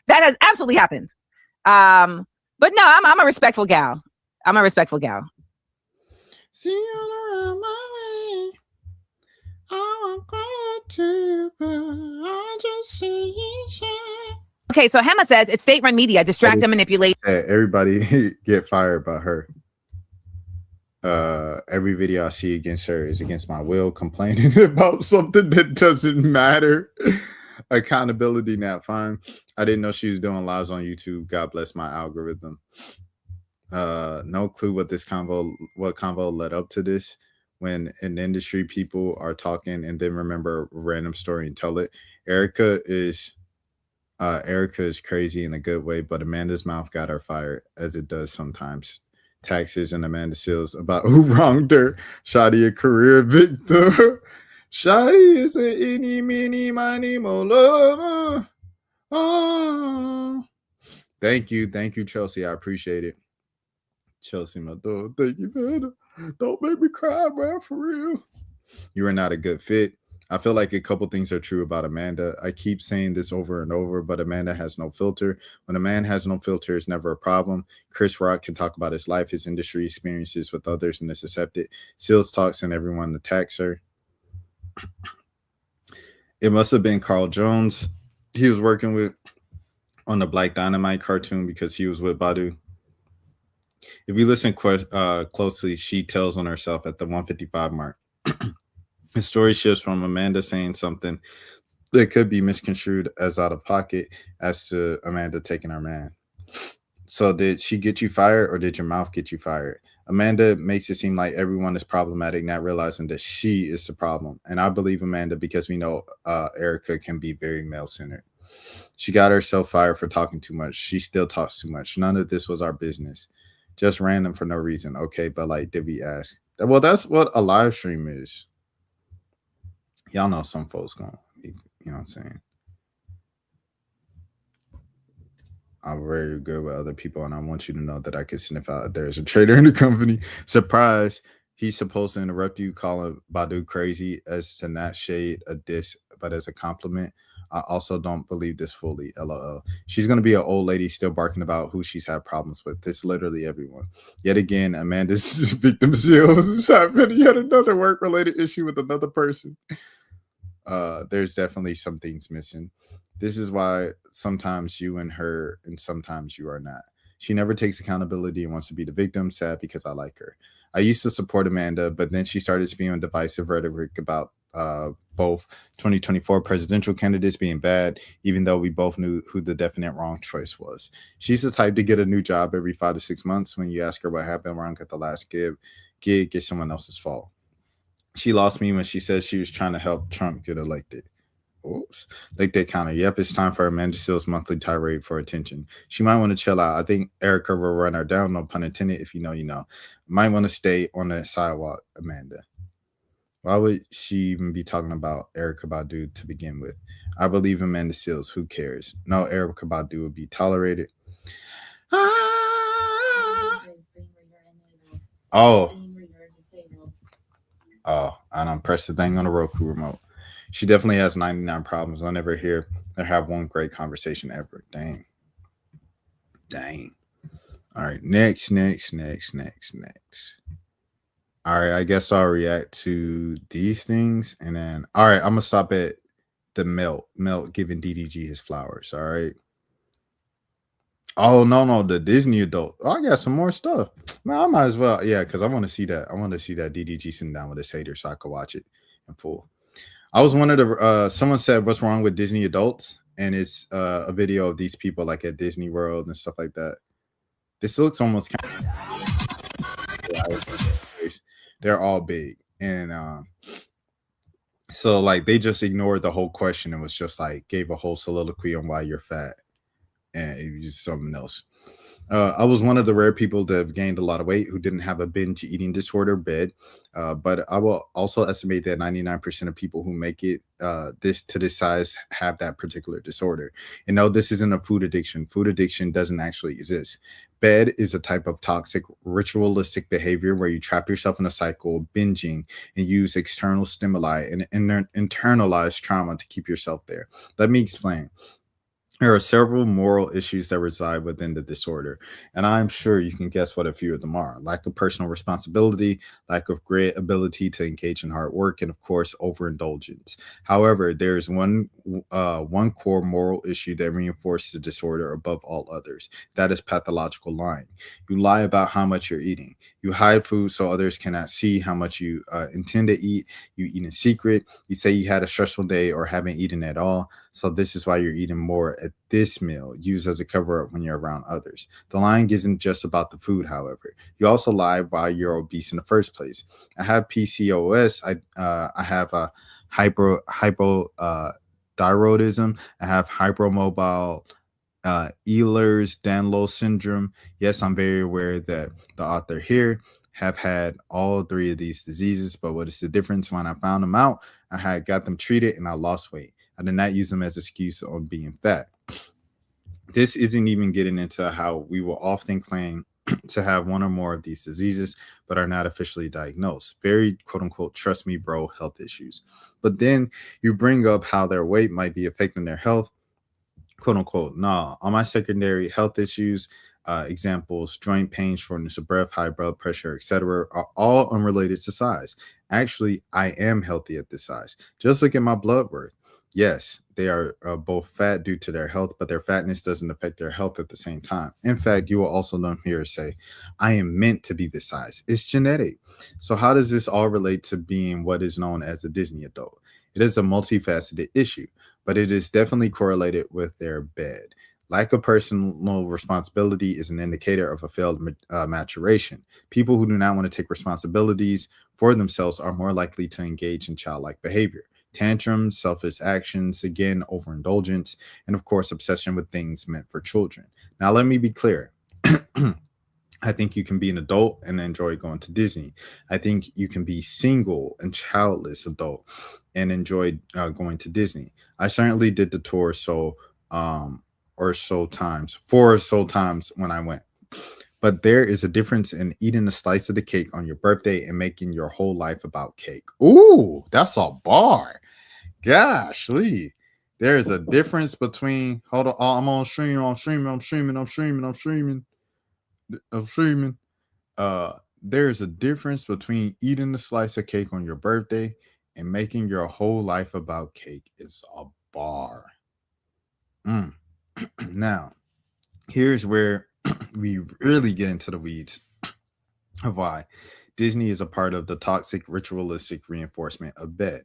That has absolutely happened. But no, I'm a respectful gal. I'm a respectful gal. See you around my way. I want to, but I just see you. Okay, so Hema says it's state-run media, distract and manipulate. Everybody get fired by her. Every video I see against her is against my will, complaining about something that doesn't matter. Accountability, not fine. I didn't know she was doing lives on YouTube. God bless my algorithm. No clue what convo led up to this. When in the industry people are talking and then remember a random story and tell it. Erica is crazy in a good way, but Amanda's mouth got her fired, as it does sometimes. Taxes and Amanda Seales about who wronged her. Shadi, a career victim. Shadi is an any, mini, miny, mo lover. Oh. Thank you, Chelsea. I appreciate it. Chelsea, my dog. Thank you, man. Don't make me cry, man, for real. You are not a good fit. I feel like a couple things are true about Amanda. I keep saying this over and over, but Amanda has no filter. When a man has no filter, it's never a problem. Chris Rock can talk about his life, his industry experiences with others, and it's accepted. Seals talks and everyone attacks her. It must have been Carl Jones he was working with on the Black Dynamite cartoon because he was with Badu. If you listen closely, she tells on herself at the 155 mark. The story shifts from Amanda saying something that could be misconstrued as out of pocket as to Amanda taking her man. So did she get you fired or did your mouth get you fired? Amanda makes it seem like everyone is problematic, not realizing that she is the problem. And I believe Amanda because we know Erica can be very male-centered. She got herself fired for talking too much. She still talks too much. None of this was our business. Just random for no reason. Okay, but like, did we ask? Well, that's what a live stream is. Y'all know some folks going, you know what I'm saying? I'm very good with other people, and I want you to know that I can sniff out if there's a traitor in the company. Surprise. He's supposed to interrupt you, calling Badu crazy as to not shade a diss, but as a compliment. I also don't believe this fully. LOL. She's going to be an old lady still barking about who she's had problems with. It's literally everyone. Yet again, Amanda's victim seals shot yet another work-related issue with another person. There's definitely some things missing. This is why sometimes you and her and sometimes you are not. She never takes accountability and wants to be the victim. Sad because I like her. I used to support Amanda, but then she started spewing divisive rhetoric about both 2024 presidential candidates being bad, even though we both knew who the definite wrong choice was. She's the type to get a new job every 5 to 6 months. When you ask her what happened wrong at the last gig, it's someone else's fault. She lost me when she said she was trying to help Trump get elected. Oops. Like that counter. Yep, it's time for Amanda Seales' monthly tirade for attention. She might want to chill out. I think Erica will run her down, no pun intended. If you know, you know. Might want to stay on the sidewalk, Amanda. Why would she even be talking about Erica Badu to begin with? I believe Amanda Seales. Who cares? No, Erica Badu would be tolerated. Oh, I don't press the thing on the Roku remote. She definitely has 99 problems. I'll never hear or have one great conversation ever. Dang. All right, next. All right, I guess I'll react to these things. And then, all right, I'm going to stop at the Melt giving DDG his flowers. All right. Oh, no, the Disney adult. Oh, I got some more stuff. Man, I might as well. Yeah, because I want to see that. I want to see that DDG sitting down with his hater so I could watch it in full. I was one of the, someone said, what's wrong with Disney adults? And it's a video of these people like at Disney World and stuff like that. This looks almost kind of, they're all big. And So like they just ignored the whole question and was just like gave a whole soliloquy on why you're fat, and it was just something else. I was one of the rare people that have gained a lot of weight who didn't have a binge eating disorder bed. But I will also estimate that 99% of people who make it this size have that particular disorder. And no, this isn't a food addiction. Food addiction doesn't actually exist. Bed is a type of toxic ritualistic behavior where you trap yourself in a cycle, binging, and use external stimuli and internalize trauma to keep yourself there. Let me explain. There are several moral issues that reside within the disorder, and I'm sure you can guess what a few of them are: lack of personal responsibility, lack of great ability to engage in hard work, and of course, overindulgence. However, there is one core moral issue that reinforces the disorder above all others. That is pathological lying. You lie about how much you're eating. You hide food so others cannot see how much you intend to eat. You eat in secret. You say you had a stressful day or haven't eaten at all. So this is why you're eating more at this meal, used as a cover up when you're around others. The lying isn't just about the food, however. You also lie why you're obese in the first place. I have PCOS. I have a hypothyroidism. I have hypermobile Ehlers-Danlos syndrome. Yes, I'm very aware that the author here have had all three of these diseases, but what is the difference? When I found them out, I had got them treated and I lost weight. I did not use them as an excuse on being fat. This isn't even getting into how we will often claim to have one or more of these diseases, but are not officially diagnosed. Very quote unquote, trust me, bro, health issues. But then you bring up how their weight might be affecting their health. Quote unquote, nah, on my secondary health issues, examples, joint pain, shortness of breath, high blood pressure, etc., are all unrelated to size. Actually, I am healthy at this size. Just look at my blood work. Yes, they are both fat due to their health, but their fatness doesn't affect their health at the same time. In fact, you will also learn here say, I am meant to be this size. It's genetic. So how does this all relate to being what is known as a Disney adult? It is a multifaceted issue, but it is definitely correlated with their bed. Lack of personal responsibility is an indicator of a failed maturation. People who do not want to take responsibilities for themselves are more likely to engage in childlike behavior. Tantrums, selfish actions, again, overindulgence, and of course, obsession with things meant for children. Now, let me be clear. I think you can be an adult and enjoy going to Disney. I think you can be single and childless adult and enjoy going to Disney. I certainly did the tour four or so times when I went. But there is a difference in eating a slice of the cake on your birthday and making your whole life about cake. Ooh, that's a bar. Gosh, Lee. There is a difference between, hold on, I'm on stream, I'm streaming. There's a difference between eating a slice of cake on your birthday and making your whole life about cake. Is a bar. Now, here's where we really get into the weeds of why Disney is a part of the toxic ritualistic reinforcement of bed.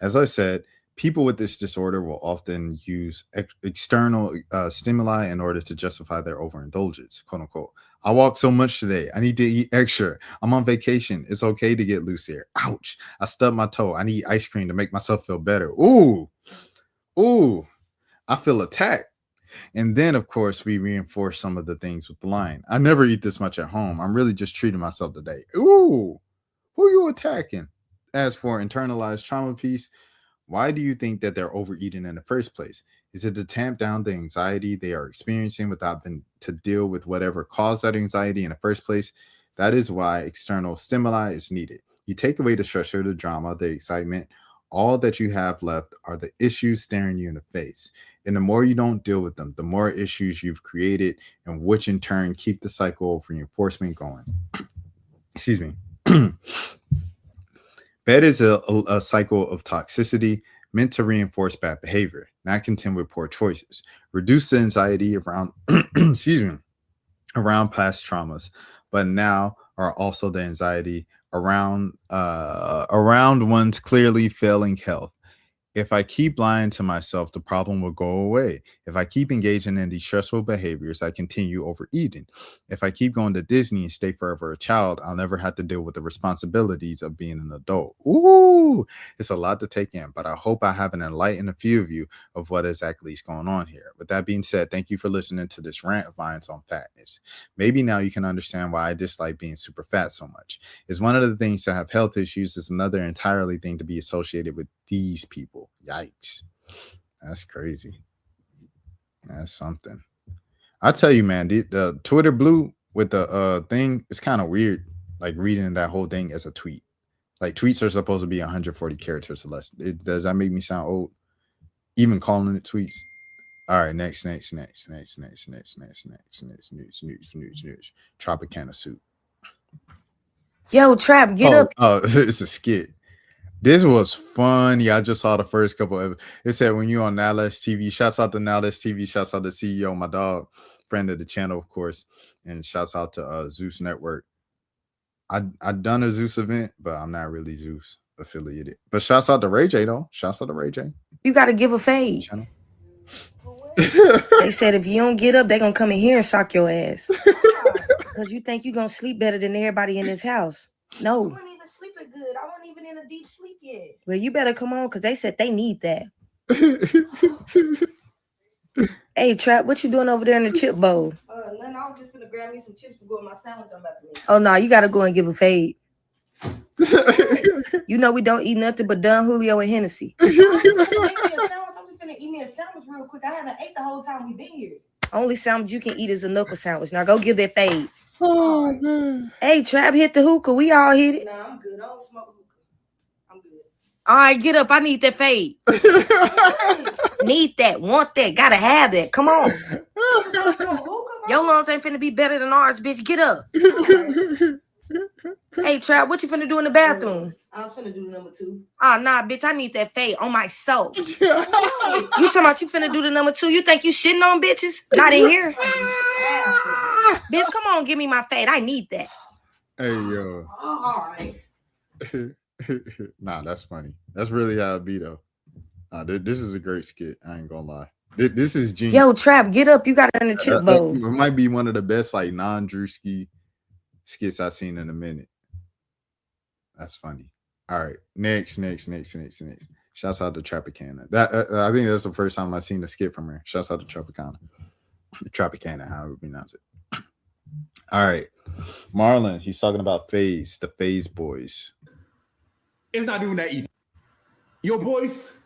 As I said, people with this disorder will often use external stimuli in order to justify their overindulgence, quote unquote. I walked so much today. I need to eat extra. I'm on vacation. It's okay to get loose here. Ouch. I stubbed my toe. I need ice cream to make myself feel better. Ooh. I feel attacked. And then, of course, we reinforce some of the things with the line. I never eat this much at home. I'm really just treating myself today. Ooh, who are you attacking? As for internalized trauma piece, why do you think that they're overeating in the first place? Is it to tamp down the anxiety they are experiencing without them to deal with whatever caused that anxiety in the first place? That is why external stimuli is needed. You take away the stressor, the drama, the excitement. All that you have left are the issues staring you in the face. And the more you don't deal with them, the more issues you've created, and which in turn keep the cycle of reinforcement going. Excuse me. Bed is a cycle of toxicity meant to reinforce bad behavior, not contend with poor choices. Reduce the anxiety around, around past traumas, but now are also the anxiety around one's clearly failing health. If I keep lying to myself, the problem will go away. If I keep engaging in these stressful behaviors, I continue overeating. If I keep going to Disney and stay forever a child, I'll never have to deal with the responsibilities of being an adult. Ooh, it's a lot to take in, but I hope I haven't enlightened a few of you of what exactly is going on here. With that being said, thank you for listening to this rant of mine on fatness. Maybe now you can understand why I dislike being super fat so much. It's one of the things to have health issues. It's another entirely thing to be associated with these people. Yikes. That's crazy. That's something. I tell you, man, the Twitter blue with the thing, it's kind of weird, like reading that whole thing as a tweet. Like tweets are supposed to be 140 characters or less. Does that make me sound old? Even calling it tweets. All right, next. News. Tropicana suit. Yo, Trap, get up. Oh, it's a skit. This was funny. I just saw the first couple of it. Said when you on Now Let's TV, shouts out to Now Let's TV, shouts out to CEO, my dog, friend of the channel, of course, and shouts out to Zeus Network. I done a Zeus event, but I'm not really Zeus affiliated. But shouts out to Ray J though. Shouts out to Ray J. You gotta give a fade. They said if you don't get up, they gonna come in here and sock your ass. Because you think you gonna sleep better than everybody in this house. No. I wasn't even sleeping good. I wasn't even in a deep sleep yet. Well, you better come on, because they said they need that. Hey, Trap, what you doing over there in the chip bowl? Nothing. I was just gonna grab me some chips to go with my sandwich I'm about to make. Oh, no, you gotta go and give a fade. You know we don't eat nothing but Don Julio and Hennessy. I'm just gonna eat me a sandwich real quick. I haven't ate the whole time we've been here. Only sandwich you can eat is a knuckle sandwich. Now go give that fade. Oh, man. Hey, Trap, hit the hookah. We all hit it. Nah, I'm good. I don't smoke hookah. I'm good. All right, get up. I need that fade. Need that. Want that. Gotta have that. Come on. Your lungs ain't finna be better than ours, bitch. Get up. Hey, Trap, what you finna do in the bathroom? I was finna do number 2. Oh, nah, bitch, I need that fade on my soul. You talking about you finna do the number 2? You think you shitting on bitches? Not in here. Bitch, come on, give me my fade. I need that. Hey, yo. All right. Nah, that's funny. That's really how it be, though. This is a great skit. I ain't gonna lie. This is genius. Yo, Trap, get up. You got it in the chip bowl. It might be one of the best, like, non-Drewski skits I've seen in a minute. That's funny. All right, next. Shouts out to Tropicana. I think that's the first time I've seen a skit from her. Shouts out to Tropicana, however you pronounce it. All right, Marlon. He's talking about Phase, the Phase Boys. It's not doing that either. Your boys,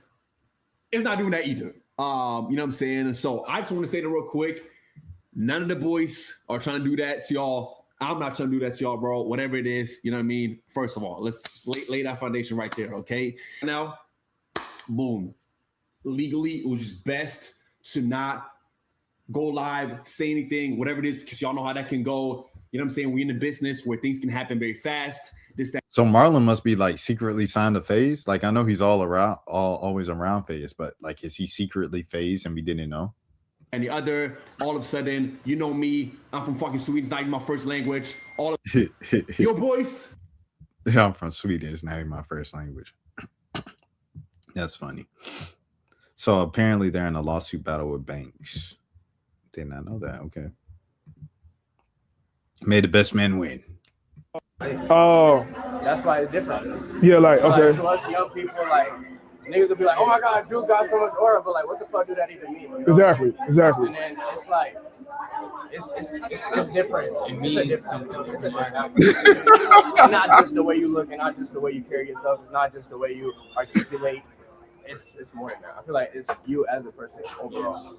it's not doing that either. You know what I'm saying? So I just want to say that real quick. None of the boys are trying to do that to y'all. I'm not trying to do that to y'all, bro. Whatever it is, you know what I mean? First of all, let's just lay that foundation right there, okay? Now, boom. Legally, it was just best to not go live, say anything, whatever it is, because y'all know how that can go. You know what I'm saying? We're in a business where things can happen very fast. So Marlon must be like secretly signed to Phase. Like I know he's always around Phase, but like is he secretly Phase and we didn't know? And the other, all of a sudden, you know me, I'm from fucking Sweden, it's not even my first language. All of your boys. Yeah, I'm from Sweden, it's not even my first language. That's funny. So apparently they're in a lawsuit battle with banks. Did not know that. Okay. May the best man win. Oh, That's why it's different. yeah, like, So, okay. like, to us young people, like, niggas will be like, oh my God, Drew got so much aura, but like, what the fuck do that even mean? You know? Exactly. And then it's like, it's different. It's a different. It's not just the way you look and not just the way you carry yourself. It's not just the way you articulate. It's more than that. I feel like it's you as a person overall.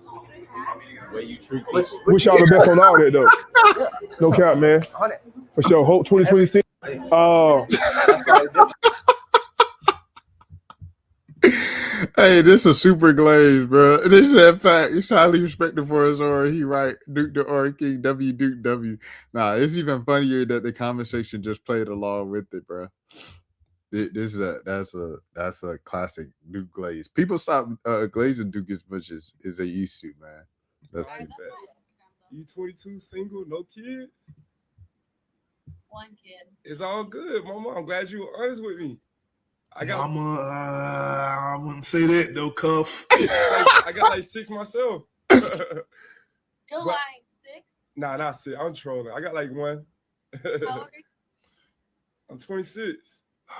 The way you treat people. Wish y'all the best on all that, though. Yeah, No sure. cap, man. 100. For sure. Hope 2026. That's why it's different. Hey, this is super glazed, bro. They said fact. He's highly respected for his aura. He right. Duke the Aura King. W Duke W. Nah, it's even funnier that the conversation just played along with it, bro. That's a classic Duke glaze. People stop glazing Duke as much as they used to, man. That's too bad. You 22, single, no kids? One kid. It's all good, mama. I'm glad you were honest with me. I got. I wouldn't say that though, Cuff. I got like 6 myself. You're lying. 6? Nah, not 6. I'm trolling. I got like 1. How old are you? I'm 26. Oh,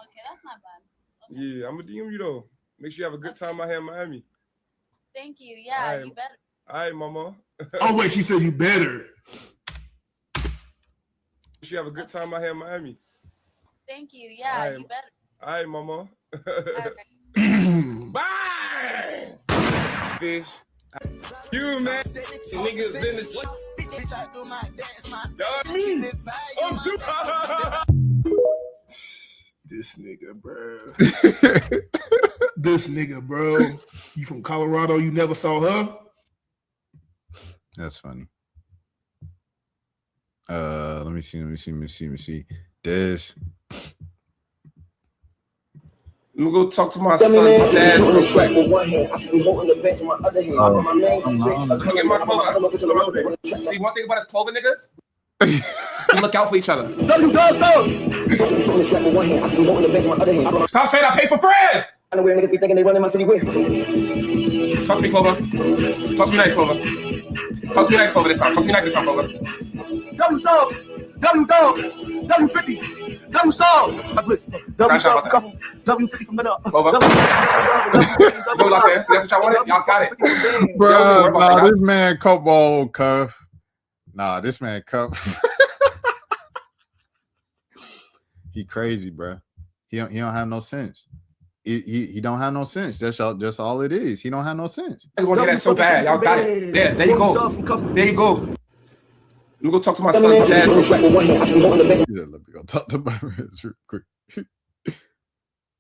okay, that's not bad. Okay. Yeah, I'm gonna DM you though. Make sure you have a good time out here in Miami. Thank you. Yeah, Right. you better. All right, mama. Oh wait, she said you better. Make sure you have a good time out here in Miami. Thank you. Yeah, Right. you better. All right, mama. All right. Bye. Fish. You man, niggas in the This nigga, bro. This nigga, bro. You from Colorado? You never saw her? That's funny. Let me see. This. Let me go talk to my son, Jazz, real quick. Oh, Look at my clothes. See, one thing about us clothing niggas, we look out for each other. Stop saying I pay for friends. Talk to me, Clover. Talk to me nice, Clover. Talk to me nice, Clover, this time. Talk to me nice this time, Clover. W sub, W dog, W50, W sub, W sub, W50 from the Clover. Go lock there. See, that's what y'all wanted? Y'all got it. Bro, nah, this man cup ball cuff. Nah, this man cup. He crazy, bro. He don't have no sense. He don't have no sense. That's all it is. He don't have no sense. I just want to hear that so bad. Y'all got it. There you go. There you go. Let me go talk to my son, Jazz, real quick. Yeah, let me go talk to my friends real quick.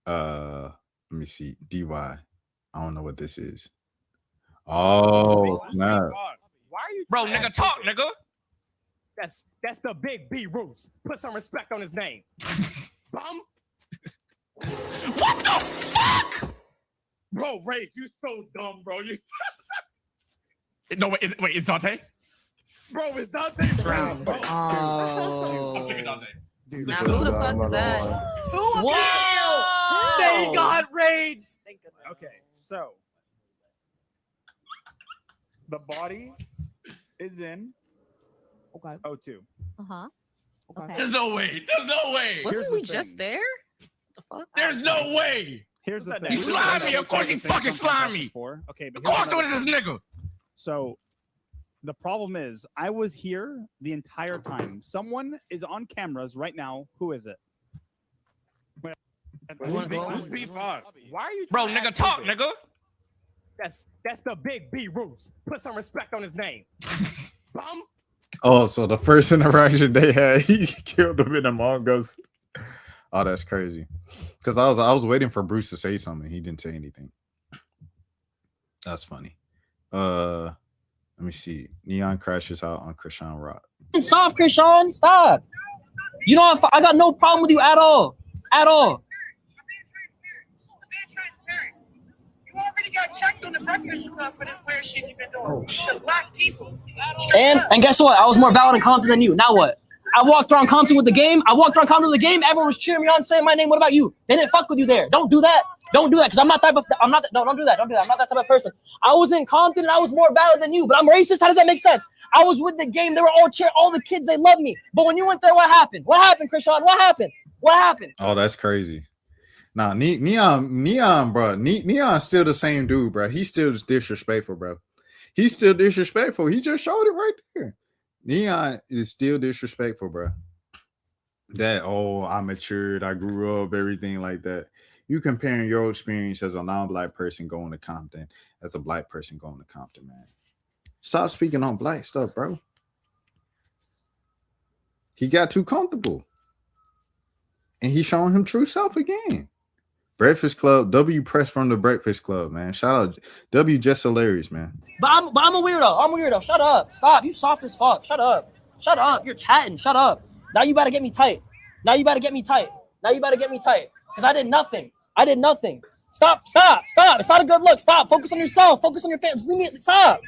Let me see. DY. I don't know what this is. Oh, nah. Why are you, bro? Nigga, talk, nigga. That's the big B Roots. Put some respect on his name. Bum. What the fuck, bro? Ray, you so dumb, bro. You. No, wait, is Dante? Bro, it's Dante. Bro. Oh. I'm sick of Dante. Dude, now who the fuck is that? Wow! They got rage. Okay, so the body is in. Okay. O2. Uh-huh. Okay. There's no way. There's no way. Wasn't we just there? The fuck? There's no way. Here's the thing. He slimed me. Of course he fucking slimed me. Okay, but Of course it was this nigga. So the problem is, I was here the entire time. Someone is on cameras right now. Who is it? Why are you, bro? Nigga, talk, nigga. That's the big B Roots. Put some respect on his name. Bum. Oh, so the first interaction they had, he killed him in Among Us. Oh, that's crazy. Because I was waiting for Bruce to say something. He didn't say anything. That's funny. Let me see. Neon crashes out on Krishan Rock. Soft, Krishan. Stop. You know, I got no problem with you at all. At all. You already got checked on the Breakfast Club for this weird shit you've been doing. Oh, shit. Black people. And guess what? I was more valid and confident than you. Now what? I walked around Compton with the game. Everyone was cheering me on, saying my name. What about you? They didn't fuck with you there. Don't do that. Don't do that, because I'm not that type of. I'm not. No, don't do that. Don't do that. I'm not that type of person. I was in Compton and I was more valid than you, but I'm racist. How does that make sense? I was with the game. They were all cheering. All the kids, they loved me. But when you went there, what happened? What happened, Krishan? What happened? What happened? Oh, that's crazy. Nah, Neon, bro. Neon's still the same dude, bro. He's still disrespectful, bro. He's still disrespectful. He just showed it right there. Neon is still disrespectful, bro. That, I matured, I grew up, everything like that. You comparing your experience as a non-black person going to Compton as a black person going to Compton, man. Stop speaking on black stuff, bro. He got too comfortable. And he's showing him true self again. Breakfast Club, W press from the Breakfast Club, man. Shout out W, just hilarious, man. But I'm a weirdo. I'm a weirdo. Shut up. Stop. You soft as fuck. Shut up. Shut up. You're chatting. Shut up. Now you better get me tight. Because I did nothing. Stop. It's not a good look. Stop. Focus on yourself. Focus on your fans. Leave me. Stop.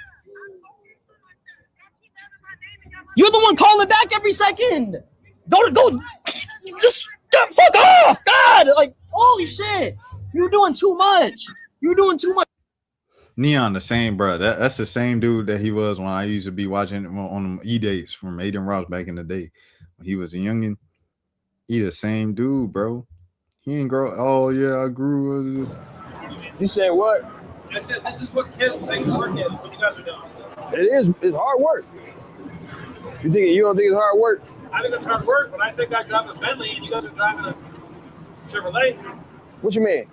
You're the one calling back every second. Don't. Just fuck off. God. Like, holy shit, you're doing too much. You're doing too much. Neon, the same, bro. That's the same dude that he was when I used to be watching on them E-Days from Aiden Ross back in the day. When he was a youngin', he the same dude, bro. He ain't grow. Oh, yeah, I grew. You said what? I said this is what kids think work is, what you guys are doing. It is. It's hard work. You don't think it's hard work? I think it's hard work, but I think I drive a Bentley and you guys are driving a Chevrolet. What you mean?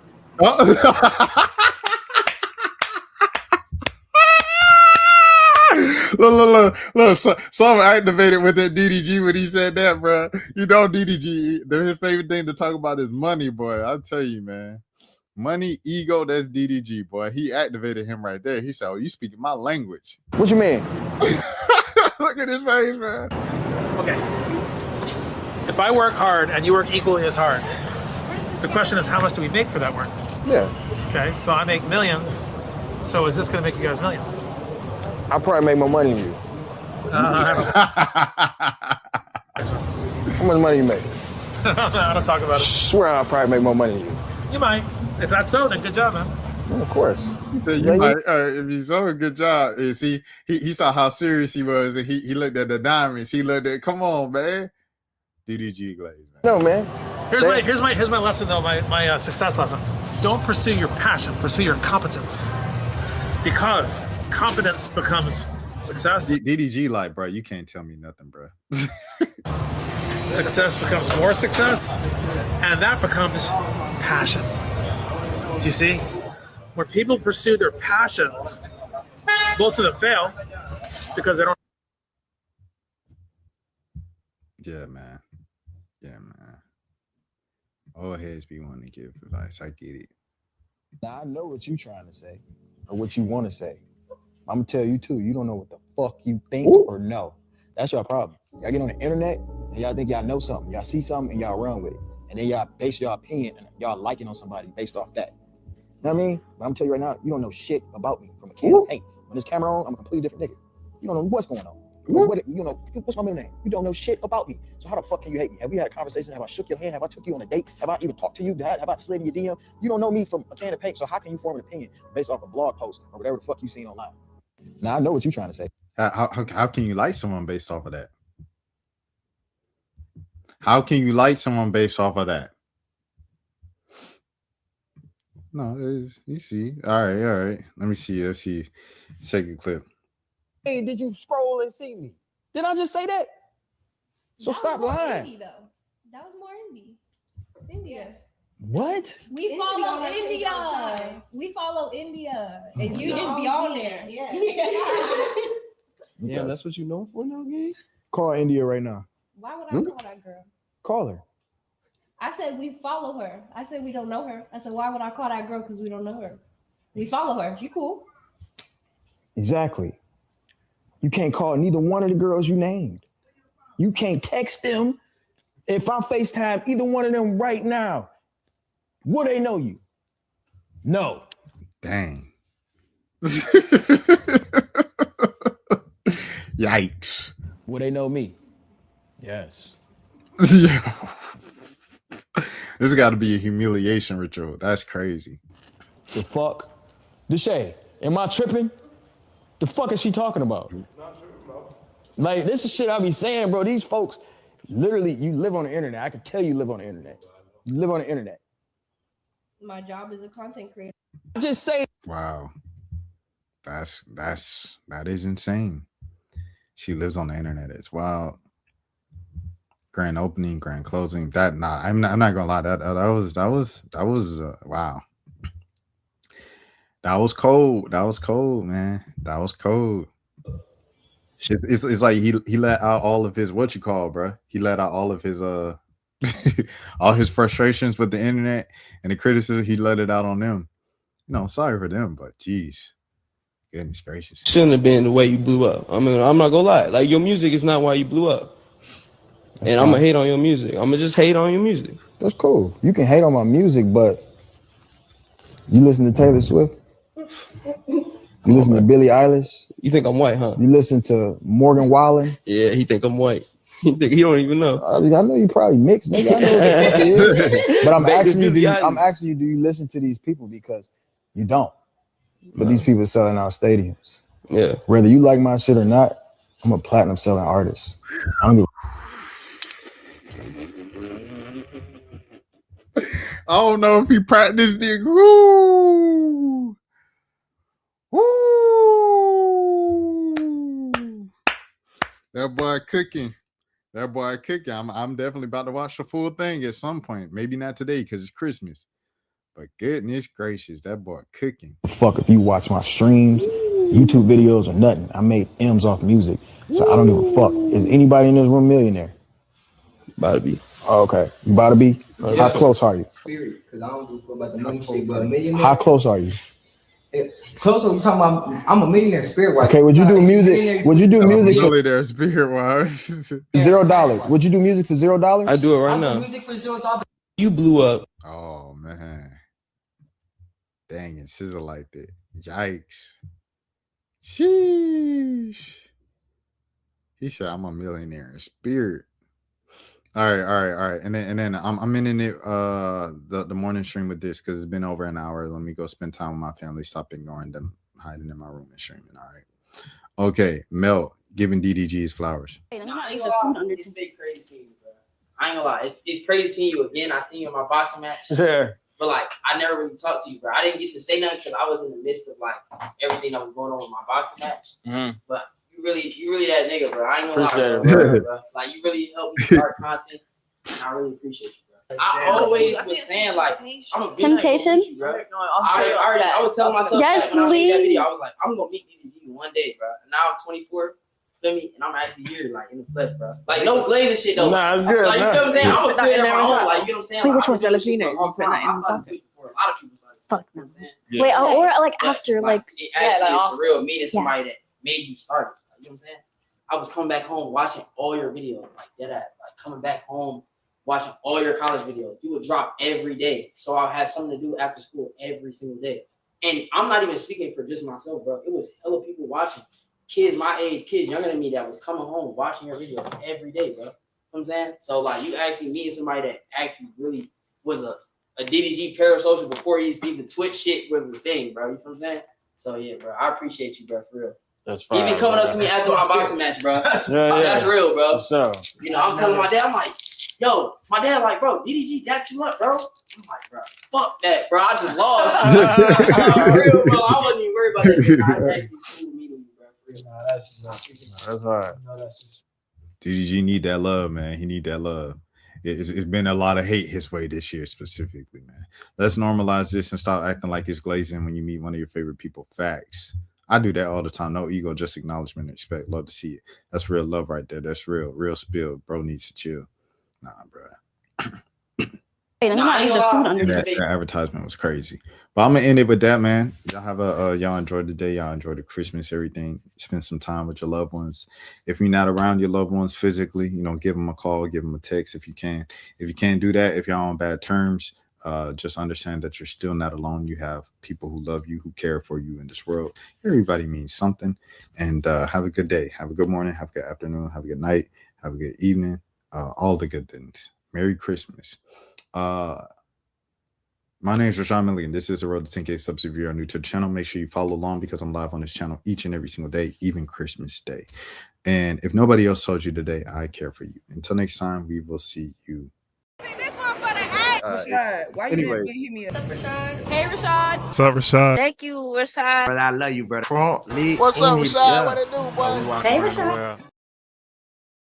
Look, some activated with that DDG when he said that, bro. You know, DDG, his favorite thing to talk about is money, boy. I'll tell you, man. Money, ego, that's DDG, boy. He activated him right there. He said, oh, you speaking my language. What you mean? Look at his face, man. Okay. If I work hard and you work equally as hard, the question is how much do we make for that work? Yeah. Okay, so I make millions. So is this going to make you guys millions? I'll probably make more money than you. How much money you make? I don't talk about it. Swear I'll probably make more money than you. You might. If that's so, then good job, man. Yeah, of course. He said you might. If he's so a good job, see, he saw how serious he was, and he looked at the diamonds. He looked at, come on, man. DDG Glaze, man. No, man. Here's my lesson though. My success lesson. Don't pursue your passion. Pursue your competence. Because competence becomes success. DDG, like, bro, you can't tell me nothing, bro. Success becomes more success, and that becomes passion. Do you see? When people pursue their passions, most of them fail because they don't. Yeah, man. All heads be wanting to give advice. I get it. Now, I know what you're trying to say or what you want to say. I'm going to tell you, too. You don't know what the fuck you think or know. That's your problem. Y'all get on the internet and y'all think y'all know something. Y'all see something and y'all run with it. And then y'all base your opinion and y'all liking on somebody based off that. You know what I mean? But I'm telling you right now, you don't know shit about me from a campaign. When this camera on, I'm a completely different nigga. You don't know what's going on. What's my middle name? You don't know shit about me. So how the fuck can you hate me? Have we had a conversation? Have I shook your hand? Have I took you on a date? Have I even talked to you? Have I slid in your DM? You don't know me from a can of paint. So how can you form an opinion based off a blog post or whatever the fuck you seen online? Now I know what you're trying to say. How can you like someone based off of that? How can you like someone based off of that? No, you see. All right. Let me see. Second clip. Hey, did you scroll and see me? Did I just say that? So stop lying. Indie, though. That was more indie. India. What? We follow India. We follow India. And you just be on there. Yeah, that's what you know for now, gang? Call India right now. Why would I call that girl? Call her. I said we follow her. I said we don't know her. I said, why would I call that girl? Because we don't know her. We follow her. She cool. Exactly. You can't call neither one of the girls you named. You can't text them. If I FaceTime either one of them right now, would they know you? No. Dang. Yikes. Would they know me? Yes. Yeah. This got to be a humiliation ritual. That's crazy. The fuck? Deshae, am I tripping? The fuck is she talking about? Like, this is shit I be saying, bro. These folks, literally, you live on the internet. I can tell you live on the internet. You live on the internet. My job is a content creator. Just say. Wow. That is insane. She lives on the internet. It's wild. Grand opening, grand closing. I'm not gonna lie. That was wow. That was cold. That was cold, man. That was cold. It's like he let out all of his bro. He let out all of his all his frustrations with the internet and the criticism. He let it out on them. Sorry for them, but geez, goodness gracious. Shouldn't have been the way you blew up. I mean, I'm not gonna lie. Like, your music is not why you blew up. And I'm gonna hate on your music. I'm gonna just hate on your music. That's cool. You can hate on my music, but you listen to Taylor Swift? You listen to Billie Eilish? You think I'm white, huh? You listen to Morgan Wallen? Yeah, he think I'm white. He don't even know. I know you probably mixed, nigga. I know what the fuck it is. But I'm Back to asking you, Billy Eilish. I'm asking you, do you listen to these people? Because you don't. But these people selling out stadiums. Yeah. Whether you like my shit or not, I'm a platinum selling artist. I don't give I don't know if he practiced it. Woo! Woo! That boy cooking. I'm definitely about to watch the full thing at some point. Maybe not today because it's Christmas. But goodness gracious, that boy cooking. a fuck if you watch my streams, YouTube videos, or nothing. I made M's off music. So I don't give a fuck. Is anybody in this room millionaire? About to be. Oh, okay. You about to be? How close are you? Spirit, because I don't give a fuck about the money shit, but a millionaire. How close are you? Close, we talking about, I'm a millionaire spirit wise. Okay, would you do music? Would you do music for Millionaire spirit wise? $0? Would you do music for $0? I do it right now. Music for $0. You blew up. Oh man. Dang it, scissor like that. Yikes. Sheesh. He said I'm a millionaire in spirit. All right. And then I'm ending it the morning stream with this because it's been over an hour. Let me go spend time with my family. Stop ignoring them, hiding in my room and streaming. All right. Okay, Mel giving DDG's flowers. Nah, I ain't gonna lie. It's been crazy seeing you, bro. I ain't gonna lie. It's crazy seeing you again. I seen you in my boxing match. Yeah. But like, I never really talked to you, bro. I didn't get to say nothing because I was in the midst of like everything that was going on with my boxing match. Mm-hmm. But you really that nigga, bro. I ain't gonna Appreciate lie, it, bro. Like, you really helped me start content, and I really appreciate you, bro. I always was saying like, I'm a Temptation? you, bro. I was telling myself Yes, that when I made that please. video, I was like, I'm gonna meet DDG one day, bro. And now I'm 24. Feel me? And I'm actually here, like in the flesh, bro. Like no glazing shit though. Nah, it's good. Like you know what I'm saying? I'm a kid on my own. Like you know what I'm saying? Wait, Like, which one? I've been doing shit Jalapeno? for a long You put time. that in I started the to before a lot of people started. Fuck You know what I'm saying? Wait, or like after, like it actually is for real meeting Yeah. somebody that made you start it. Like, you know what I'm saying? I was coming back home watching all your videos, like dead ass. Like coming back home watching all your college videos. You would drop every day, so I'll have something to do after school every single day. And I'm not even speaking for just myself, bro. It was hella people watching. Kids my age, kids younger than me that was coming home watching your videos every day, bro. You know what I'm saying? So like you actually meeting somebody that actually really was a DDG parasocial before he's even Twitch shit was a thing, bro. You know what I'm saying? So yeah, bro. I appreciate you, bro, for real. That's fine. Even coming up to me after my boxing match, bro. That's real, bro. So You know, I'm telling my dad, I'm like, yo, my dad like, bro, DDG dapped you up, bro. I'm like, bro, fuck that, bro. I just lost. Real, bro. I wasn't even worried about that shit. I actually cool meeting you, bro. For real. that's all right. DDG need that love, man. He need that love. It's been a lot of hate his way this year specifically, man. Let's normalize this and stop acting like it's glazing when you meet one of your favorite people. Facts. I do that all the time. No ego, just acknowledgement and respect. Love to see it. That's real love right there. That's real spill. Bro needs to chill. Nah, bro. That advertisement was crazy. But I'm gonna end it with that, man. Y'all have y'all enjoyed the day. Y'all enjoyed the Christmas, everything. Spend some time with your loved ones. If you're not around your loved ones physically, give them a call, give them a text if you can. If you can't do that, if y'all on bad terms, just understand that you're still not alone. You have people who love you, who care for you in this world. Everybody means something. And have a good day. Have a good morning. Have a good afternoon. Have a good night. Have a good evening. All the good things. Merry Christmas. My name is Rashad Milligan. This is the Road to 10K subs. If you are new to the channel, make sure you follow along because I'm live on this channel each and every single day, even Christmas Day. And if nobody else told you today, I care for you. Until next time, we will see you. Rashad, why you Anyways. didn't hit me up? What's up, Rashad? Hey, Rashad. What's up, Rashad? Thank you, Rashad. Brother, I love you, brother. What's up, Rashad? What it do, boy? Hey, Rashad.